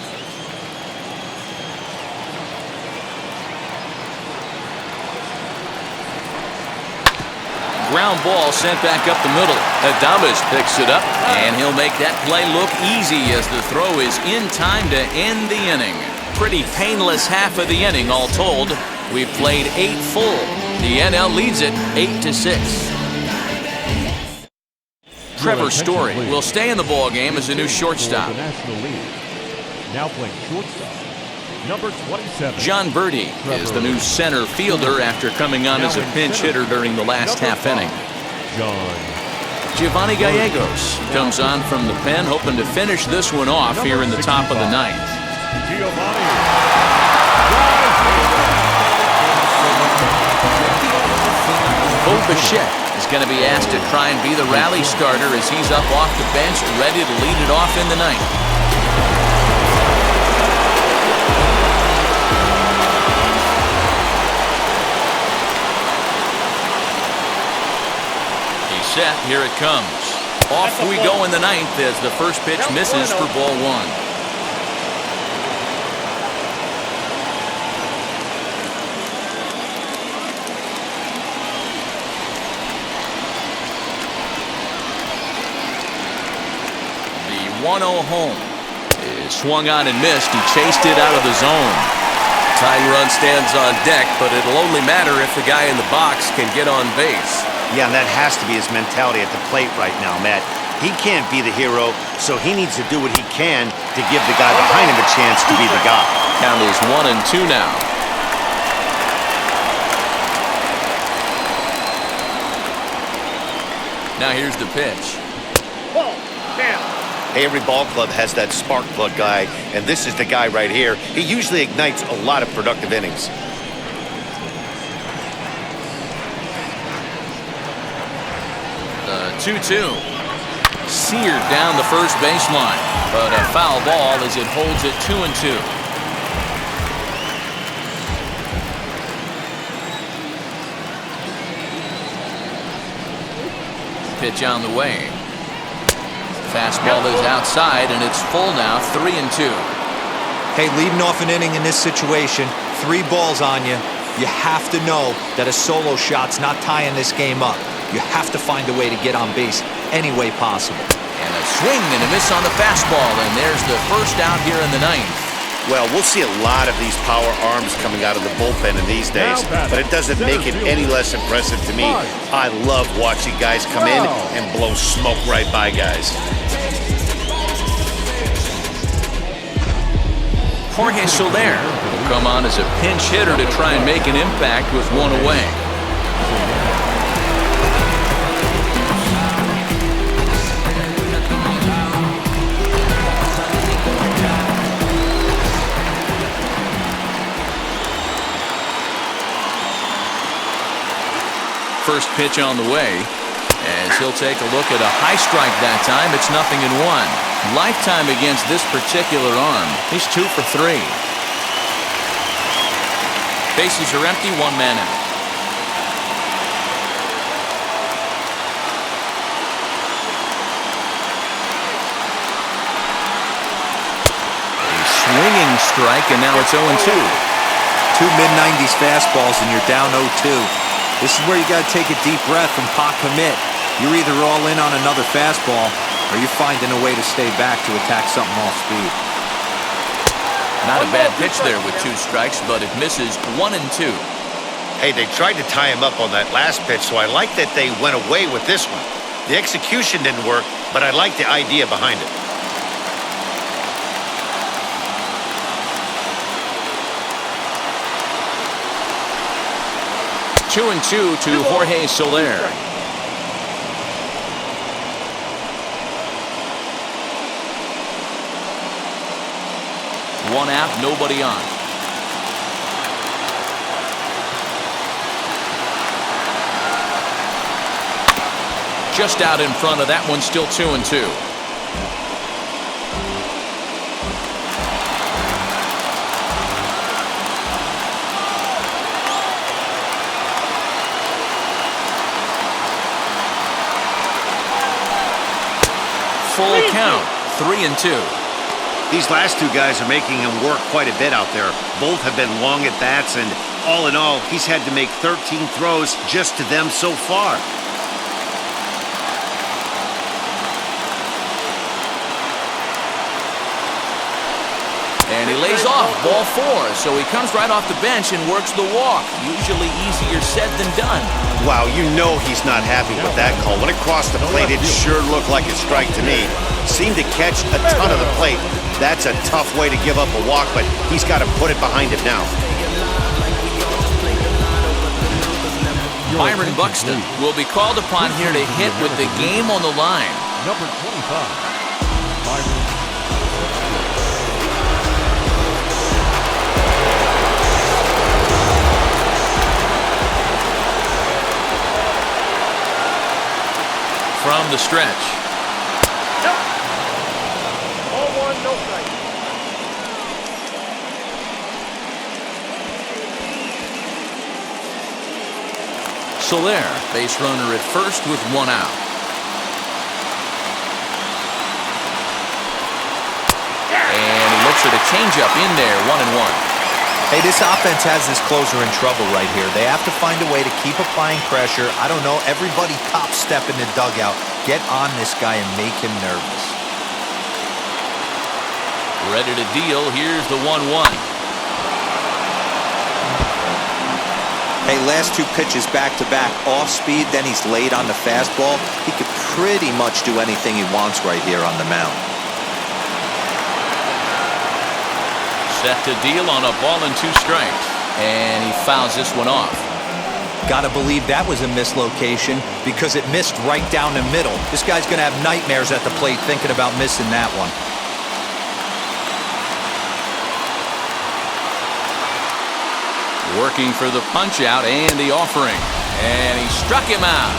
Ground ball sent back up the middle. Adames picks it up, and he'll make that play look easy as the throw is in time to end the inning. Pretty painless half of the inning all told. We've played 8 full. The NL leads it 8-6. Trevor Story will stay in the ball game as a new shortstop. Now playing shortstop, number 27. John Birdie is the new center fielder after coming on as a pinch hitter during the last half inning. Giovanni Gallegos comes on from the pen, hoping to finish this one off here in the top of the 9th. Bo Bichette is going to be asked to try and be the rally starter as he's up off the bench, ready to lead it off in the ninth. He's set. Here it comes. Off we go in the ninth as the first pitch misses for ball one. The 1-0 home is swung on and missed. He chased it out of the zone. Tying run stands on deck, but it'll only matter if the guy in the box can get on base. Yeah, and that has to be his mentality at the plate right now, Matt. He can't be the hero, so he needs to do what he can to give the guy behind him a chance to be the guy. Count is 1-2 now. Now here's the pitch. Ball, down. Hey, every ball club has that spark plug guy, and this is the guy right here. He usually ignites a lot of productive innings. 2-2. Seared down the first baseline, but a foul ball as it holds it 2-2. Pitch on the way. Fastball is outside, and it's full now, 3-2. Hey, leading off an inning in this situation, 3 balls on you. You have to know that a solo shot's not tying this game up. You have to find a way to get on base any way possible. And a swing and a miss on the fastball, and there's the first out here in the ninth. Well, we'll see a lot of these power arms coming out of the bullpen in these days, but it doesn't make it any less impressive to me. I love watching guys come in and blow smoke right by guys. Jorge Soler will come on as a pinch hitter to try and make an impact with one away. First pitch on the way as he'll take a look at a high strike that time. It's 0-1. Lifetime against this particular arm. He's 2 for 3. Bases are empty, 1 man out. A swinging strike, and now it's 0-2. 2 mid-90s fastballs and you're down 0-2. This is where you got to take a deep breath and pot commit. You're either all in on another fastball or you're finding a way to stay back to attack something off speed. Not a bad pitch there with 2 strikes, but it misses 1-2. Hey, they tried to tie him up on that last pitch, so I like that they went away with this one. The execution didn't work, but I like the idea behind it. Two and 2 to Jorge Soler. One out, nobody on. Just out in front of that one, still 2-2. Full count, 3-2. These last 2 guys are making him work quite a bit out there. Both have been long at bats, and all in all, he's had to make 13 throws just to them so far. And he lays off, ball 4, so he comes right off the bench and works the walk. Usually easier said than done. Wow, you know he's not happy with that call. When it crossed the plate, it sure looked like a strike to me. Seemed to catch a ton of the plate. That's a tough way to give up a walk, but he's got to put it behind him now. Byron Buxton will be called upon here to hit with the game on the line. Number 25, Byron. from the stretch. Ball one, no strike. Soler, base runner at first with one out. And he looks at a changeup in there, 1-1. Hey, this offense has this closer in trouble right here. They have to find a way to keep applying pressure. I don't know, everybody top step in the dugout. Get on this guy and make him nervous. Ready to deal. Here's the 1-1. Hey, last two pitches back-to-back, off speed, then he's laid on the fastball. He could pretty much do anything he wants right here on the mound. Set to deal on a ball and 2 strikes. And he fouls this one off. Gotta believe that was a mislocation because it missed right down the middle. This guy's gonna have nightmares at the plate thinking about missing that one. Working for the punch out and the offering. And he struck him out.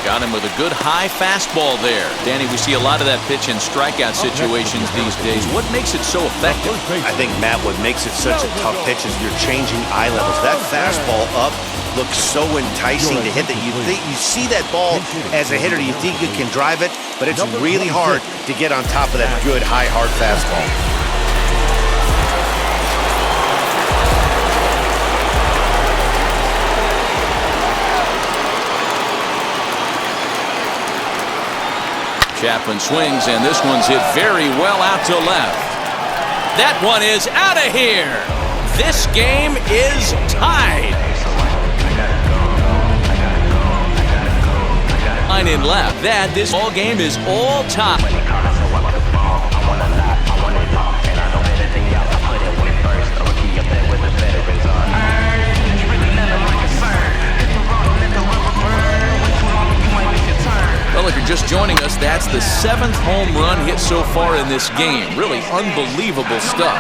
Got him with a good high fastball there. Danny, we see a lot of that pitch in strikeout situations these days. What makes it so effective? I think, Matt, what makes it such a tough pitch is you're changing eye levels. That fastball up looks so enticing to hit that you think you see that ball as a hitter, you think you can drive it, but it's really hard to get on top of that good high hard fastball. Chapman swings, and this one's hit very well out to left. That one is out of here. This game is tied. Line in left. This ball game is all tied. Well, if you're just joining us, that's the 7th home run hit so far in this game. Really unbelievable stuff.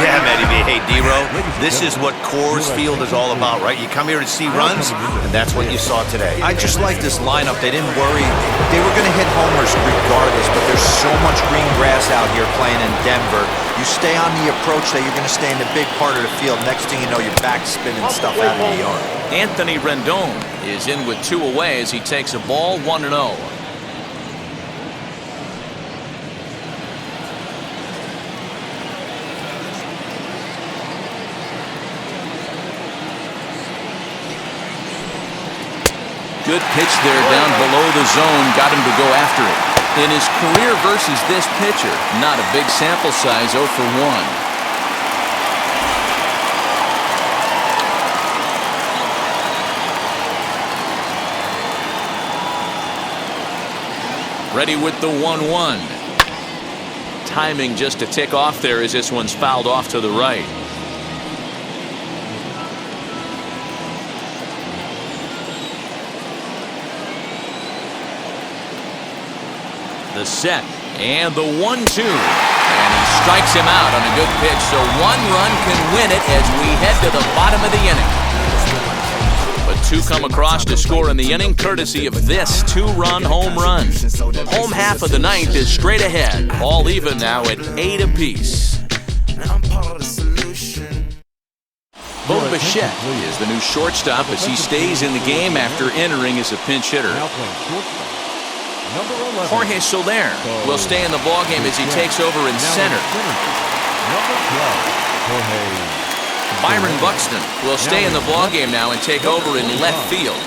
Yeah, Matty B. Hey, D-Ro, this is what Coors Field is all about, right? You come here to see runs, and that's what you saw today. I just like this lineup. They didn't worry. They were going to hit homers regardless, but there's so much green grass out here playing in Denver. You stay on the approach that you're going to stay in the big part of the field. Next thing you know, you're back spinning stuff out of the yard. Anthony Rendon is in with 2 away as he takes a ball 1-0. Good pitch there down below the zone. Got him to go after it. In his career versus this pitcher, not a big sample size, 0 for 1. Ready with the 1-1. Timing just to tick off there as this one's fouled off to the right. The set and the 1-2. And he strikes him out on a good pitch. So 1 run can win it as we head to the bottom of the inning. But 2 come across to score in the inning courtesy of this 2-run home run. Home half of the 9th is straight ahead. All even now at 8 apiece. Bo Bichette is the new shortstop as he stays in the game after entering as a pinch hitter. Jorge Soler will stay in the ballgame as he takes over in center. Byron Buxton will stay in the ballgame now and take over in left field.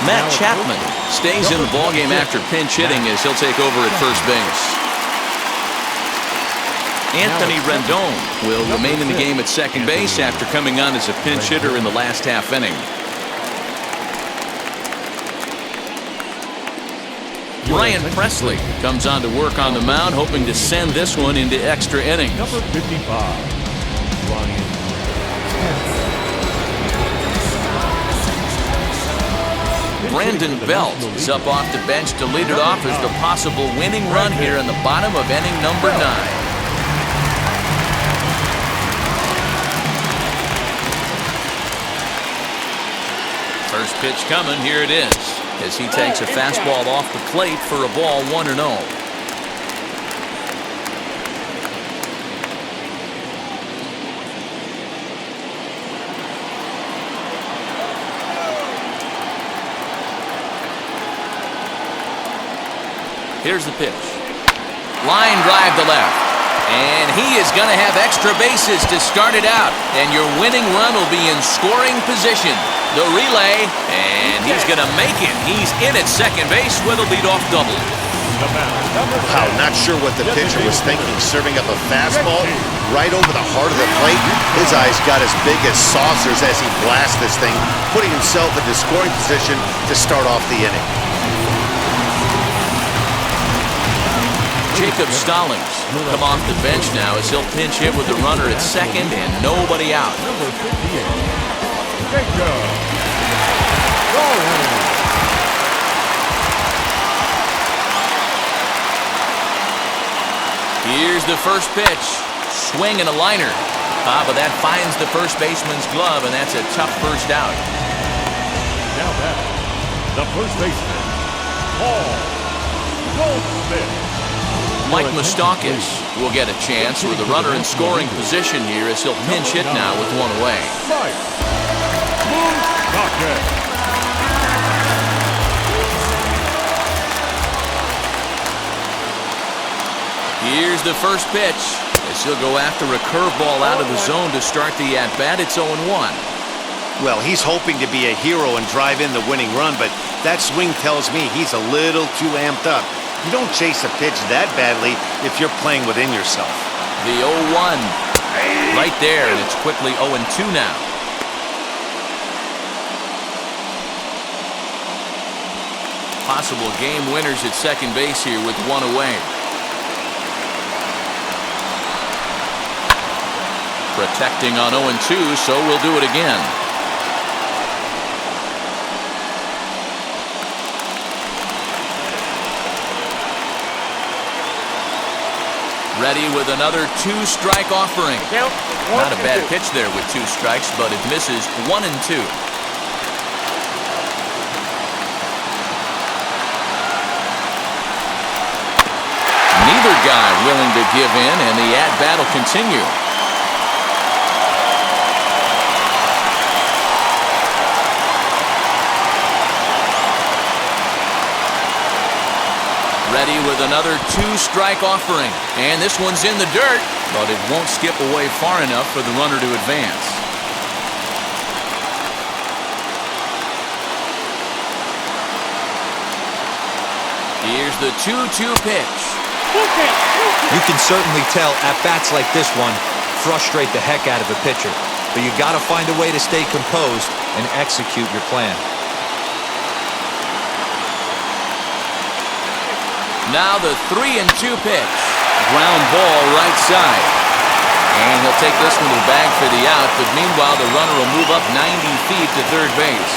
Matt Chapman stays in the ballgame after pinch hitting as he'll take over at first base. Anthony Rendon will remain in the game at second base after coming on as a pinch hitter in the last half inning. Ryan Presley comes on to work on the mound, hoping to send this one into extra innings. Number 55, Ryan. Brandon Belt is up off the bench to lead it off as the possible winning run here in the bottom of inning number 9. First pitch coming. Here it is as he takes a fastball off the plate for a ball, 1-0. Here's the pitch. Line drive to left. And he is going to have extra bases to start it out. And your winning run will be in scoring position. The relay, and he's going to make it. He's in at second base with a leadoff double. Wow, not sure what the pitcher was thinking, serving up a fastball right over the heart of the plate. His eyes got as big as saucers as he blasts this thing, putting himself into scoring position to start off the inning. Jacob Stallings come off the bench now as he'll pinch hit with the runner at second and nobody out. Number 58, Jacob Stallings. Here's the first pitch. Swing and a liner. But that finds the first baseman's glove, and that's a tough first out. Now back, the first baseman, Paul Goldschmidt. Mike Moustakas will get a chance with the runner in scoring position here as he'll pinch hit now with one away. Mike Moustakas. Here's the first pitch as he'll go after a curveball out of the zone to start the at-bat. It's 0-1. Well, he's hoping to be a hero and drive in the winning run, but that swing tells me he's a little too amped up. You don't chase a pitch that badly if you're playing within yourself. The 0-1 right there, and it's quickly 0-2 now. Possible game winners at second base here with one away. Protecting on 0-2, so we'll do it again. Ready with another two-strike offering. Not a bad pitch there with two strikes, but it misses 1-2. Neither guy willing to give in, and the at-bat will continue. Ready with another two-strike offering. And this one's in the dirt, but it won't skip away far enough for the runner to advance. Here's the 2-2 pitch. You can certainly tell at-bats like this one frustrate the heck out of a pitcher. But you got to find a way to stay composed and execute your plan. Now the 3-2 pitch. Ground ball right side. And he'll take this one to the bag for the out, but meanwhile the runner will move up 90 feet to third base.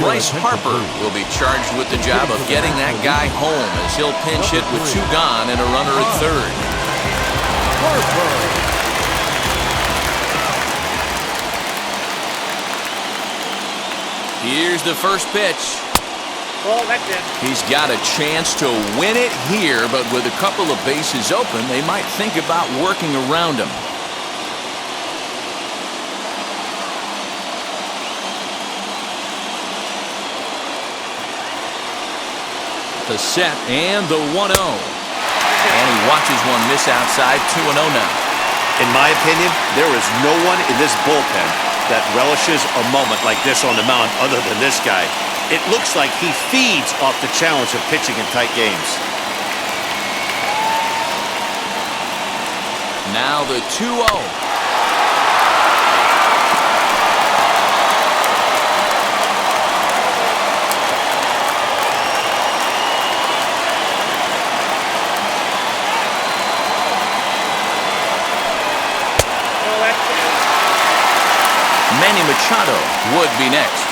Bryce Harper will be charged with the job of getting that guy home as he'll pinch hit with two gone and a runner at third. Here's the first pitch. Oh, that's it. He's got a chance to win it here, but with a couple of bases open, they might think about working around him. The set and the 1-0. And he watches one miss outside, 2-0 now. In my opinion, there is no one in this bullpen that relishes a moment like this on the mound other than this guy. It looks like he feeds off the challenge of pitching in tight games. Now the 2-0. Manny Machado would be next.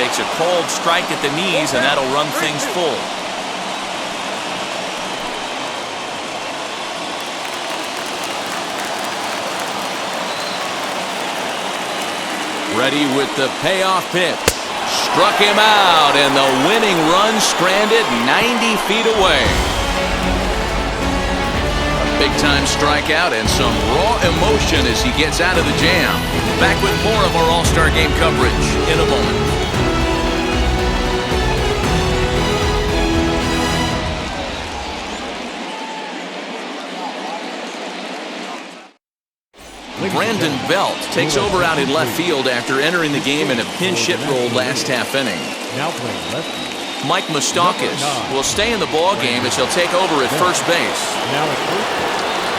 takes a called strike at the knees, and that'll run things full. Ready with the payoff pitch. Struck him out, and the winning run stranded 90 feet away. A big-time strikeout and some raw emotion as he gets out of the jam. Back with more of our All-Star Game coverage in a moment. Brandon Belt takes over out in left field after entering the game in a pinch hit role last half inning. Now playing left. Mike Moustakas will stay in the ball game as he'll take over at first base. Now at first.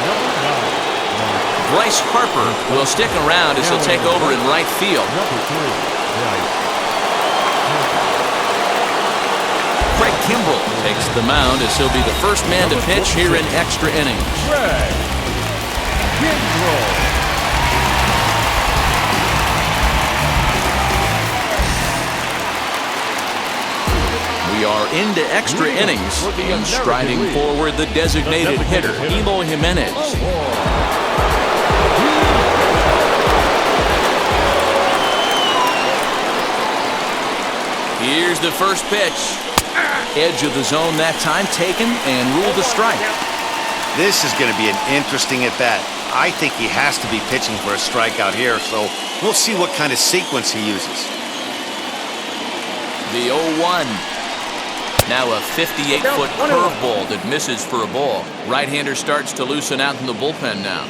Number 9. Bryce Harper will stick around as he'll take over in right field. Number 3. Right. Craig Kimbrell takes the mound as he'll be the first man to pitch here in extra innings. Craig Kimbrell. We are into extra innings, and striding forward the designated hitter, Eloy Jimenez. Here's the first pitch. Edge of the zone that time taken and ruled a strike. This is going to be an interesting at-bat. I think he has to be pitching for a strikeout here, so we'll see what kind of sequence he uses. The 0-1. Now a 58-foot curveball that misses for a ball. Right-hander starts to loosen out in the bullpen now.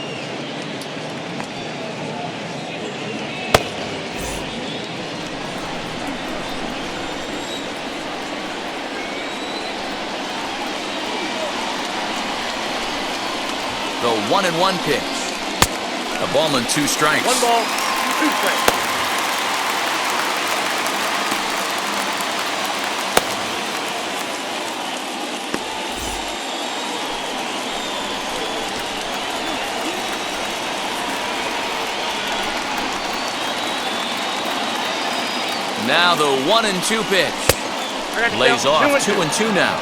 The 1-1 pitch. A ball and 2 strikes. 1 ball, 2 strikes. Now the 1-2 pitch. Lays off 2-2 now.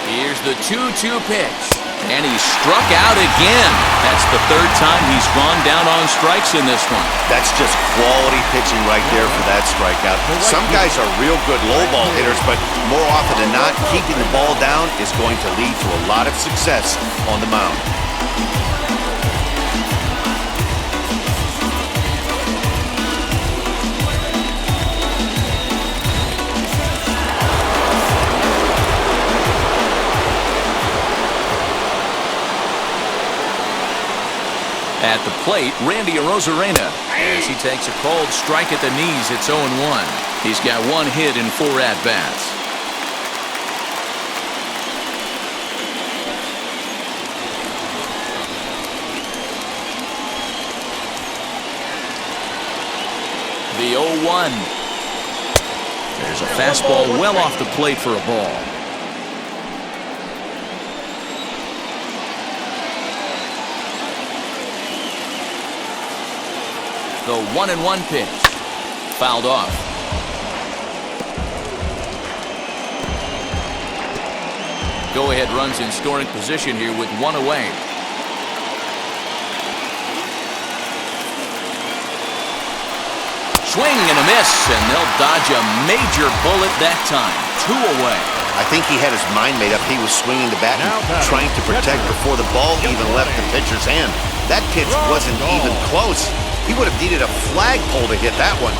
Here's the 2-2 pitch. And he's struck out again. That's the 3rd time he's gone down on strikes in this one. That's just quality pitching right there for that strikeout. Some guys are real good low ball hitters, but more often than not, keeping the ball down is going to lead to a lot of success on the mound. At the plate, Randy Arozarena, as he takes a called strike at the knees. It's 0-1. He's got 1 hit in 4 at-bats. The 0-1. There's a fastball well off the plate for a ball. The 1-1 pitch. Fouled off. Go-ahead runs in scoring position here with 1 away. Swing and a miss, and they'll dodge a major bullet that time. 2 away. I think he had his mind made up. He was swinging the bat and trying to protect before the ball even left the pitcher's hand. That pitch wasn't even close. He would have needed a flagpole to hit that one.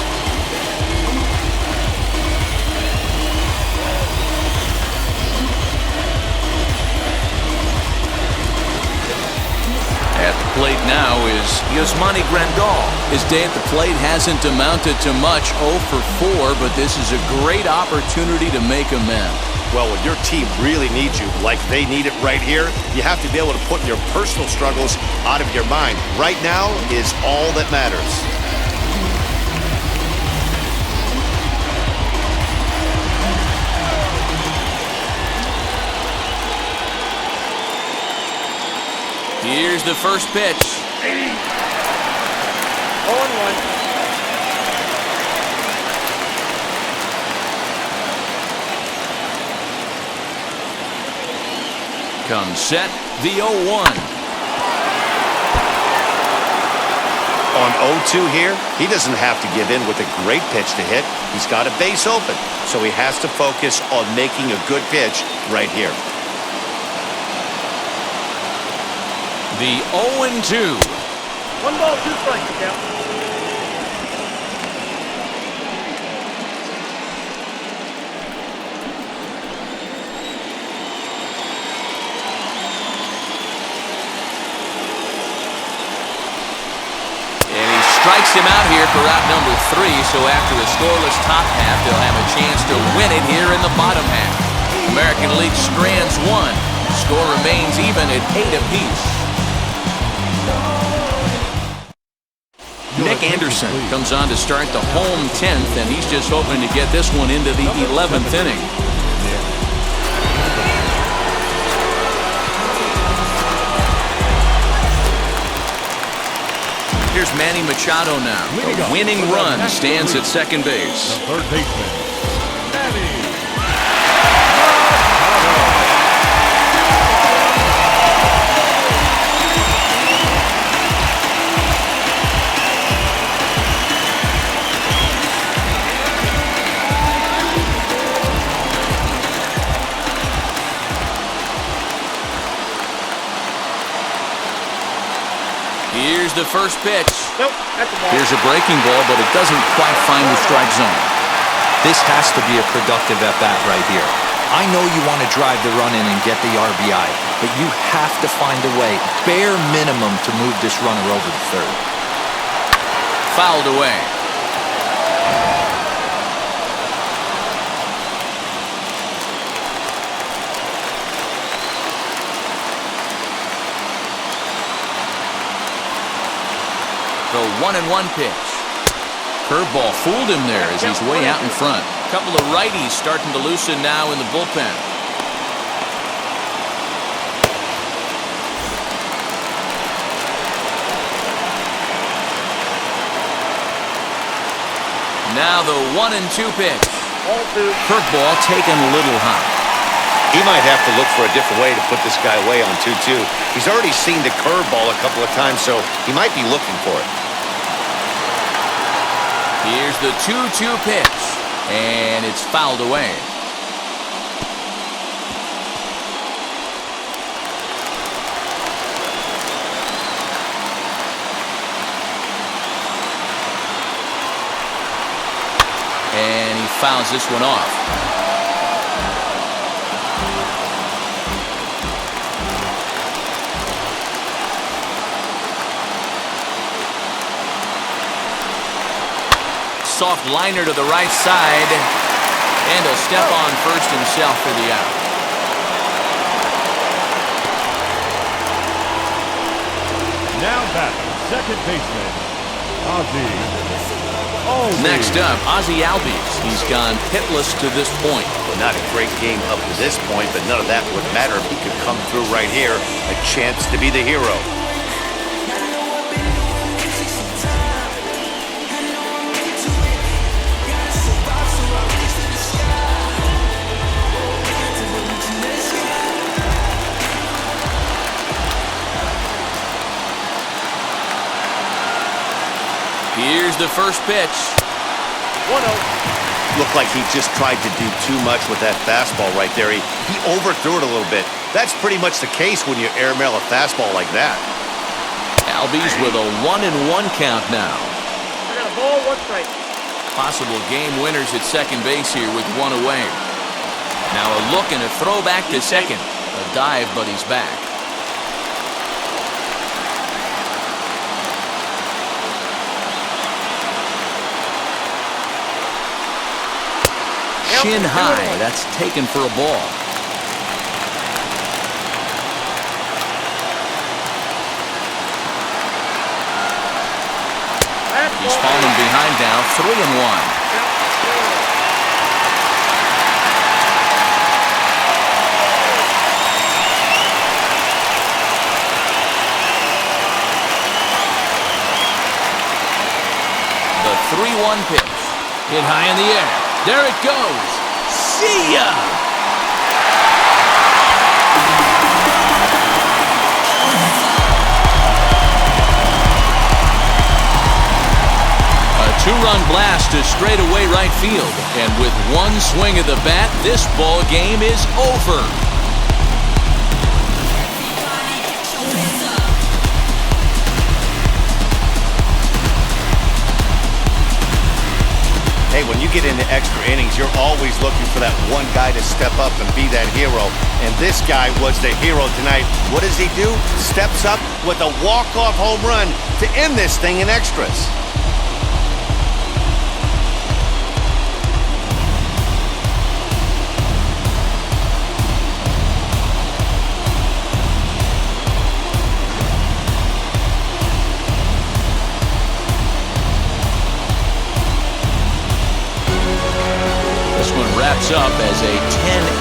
At the plate now is Yasmani Grandal. His day at the plate hasn't amounted to much, 0 for 4, but this is a great opportunity to make amends. Well, when your team really needs you, like they need it right here, you have to be able to put your personal struggles out of your mind. Right now is all that matters. Here's the first pitch. 0-1. Comes set, the 0-1. On 0-2 here, he doesn't have to give in with a great pitch to hit. He's got a base open, so he has to focus on making a good pitch right here. The 0-2. 1 ball, 2 strikes, count. Strikes him out here for out number 3, so after a scoreless top half, they'll have a chance to win it here in the bottom half. American League strands 1. Score remains even at 8 apiece. Nick Anderson comes on to start the home 10th, and he's just hoping to get this one into the 11th inning. Here's Manny Machado now. A winning run stands at second base. The third baseman, Manny Machado. Here's the first pitch. Nope, that's a ball. Here's a breaking ball, but it doesn't quite find the strike zone. This has to be a productive at-bat right here. I know you want to drive the run in and get the RBI, but you have to find a way, bare minimum, to move this runner over to third. Fouled away. The 1-1 pitch. Curveball fooled him there as he's way out in front. A couple of righties starting to loosen now in the bullpen. Now the 1-2 pitch. Curveball taken a little high. He might have to look for a different way to put this guy away on 2-2. He's already seen the curveball a couple of times, so he might be looking for it. Here's the 2-2 pitch, and it's fouled away. And he fouls this one off. Soft liner to the right side, and he'll step on first himself for the out. Now batting, second baseman, Ozzie. Next up, Ozzie Albies. He's gone hitless to this point. Well, not a great game up to this point, but none of that would matter if he could come through right here. A chance to be the hero. Here's the first pitch. 1-0. Looked like he just tried to do too much with that fastball right there. He overthrew it a little bit. That's pretty much the case when you airmail a fastball like that. Albies with a 1-1 count now. I got a ball, 1 strike. Possible game winners at second base here with one away. Now a look and a throw back to second. A dive, but he's back. Shin high, that's taken for a ball. He's falling behind now, 3-1. 1 pitch. Hit high in the air. There it goes. See ya! A 2-run blast to straightaway right field. And with one swing of the bat, this ball game is over. Hey, when you get into extra innings, you're always looking for that one guy to step up and be that hero. And this guy was the hero tonight. What does he do? Steps up with a walk-off home run to end this thing in extras. Wraps up as a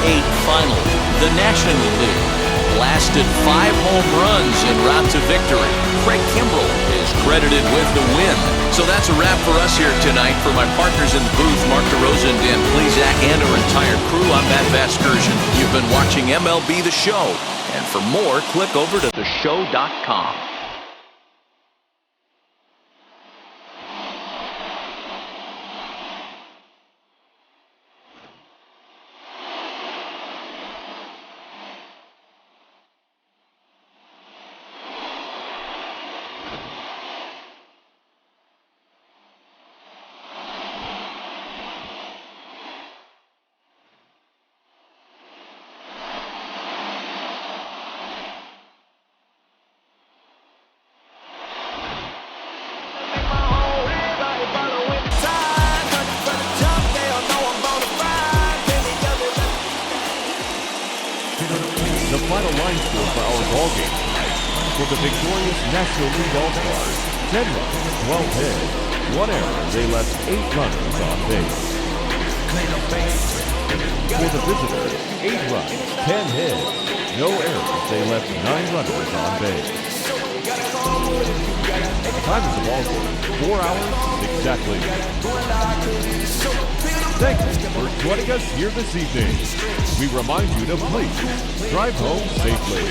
10-8 final. The National League blasted 5 home runs en route to victory. Craig Kimbrell is credited with the win. So that's a wrap for us here tonight. For my partners in the booth, Mark DeRosa and Dan Plesac, and our entire crew, I'm Matt Vasgersian. You've been watching MLB The Show. And for more, click over to theshow.com. The final line score for our ball game tonight. For the victorious National League All-Stars, 10 runs, 12 hits, 1 error. They left 8 runners on base. For the visitors, 8 runs, 10 hits, no errors. They left 9 runners on base. Time of the ball game, 4 hours exactly. Thank you for joining us here this evening. We remind you to please drive home safely.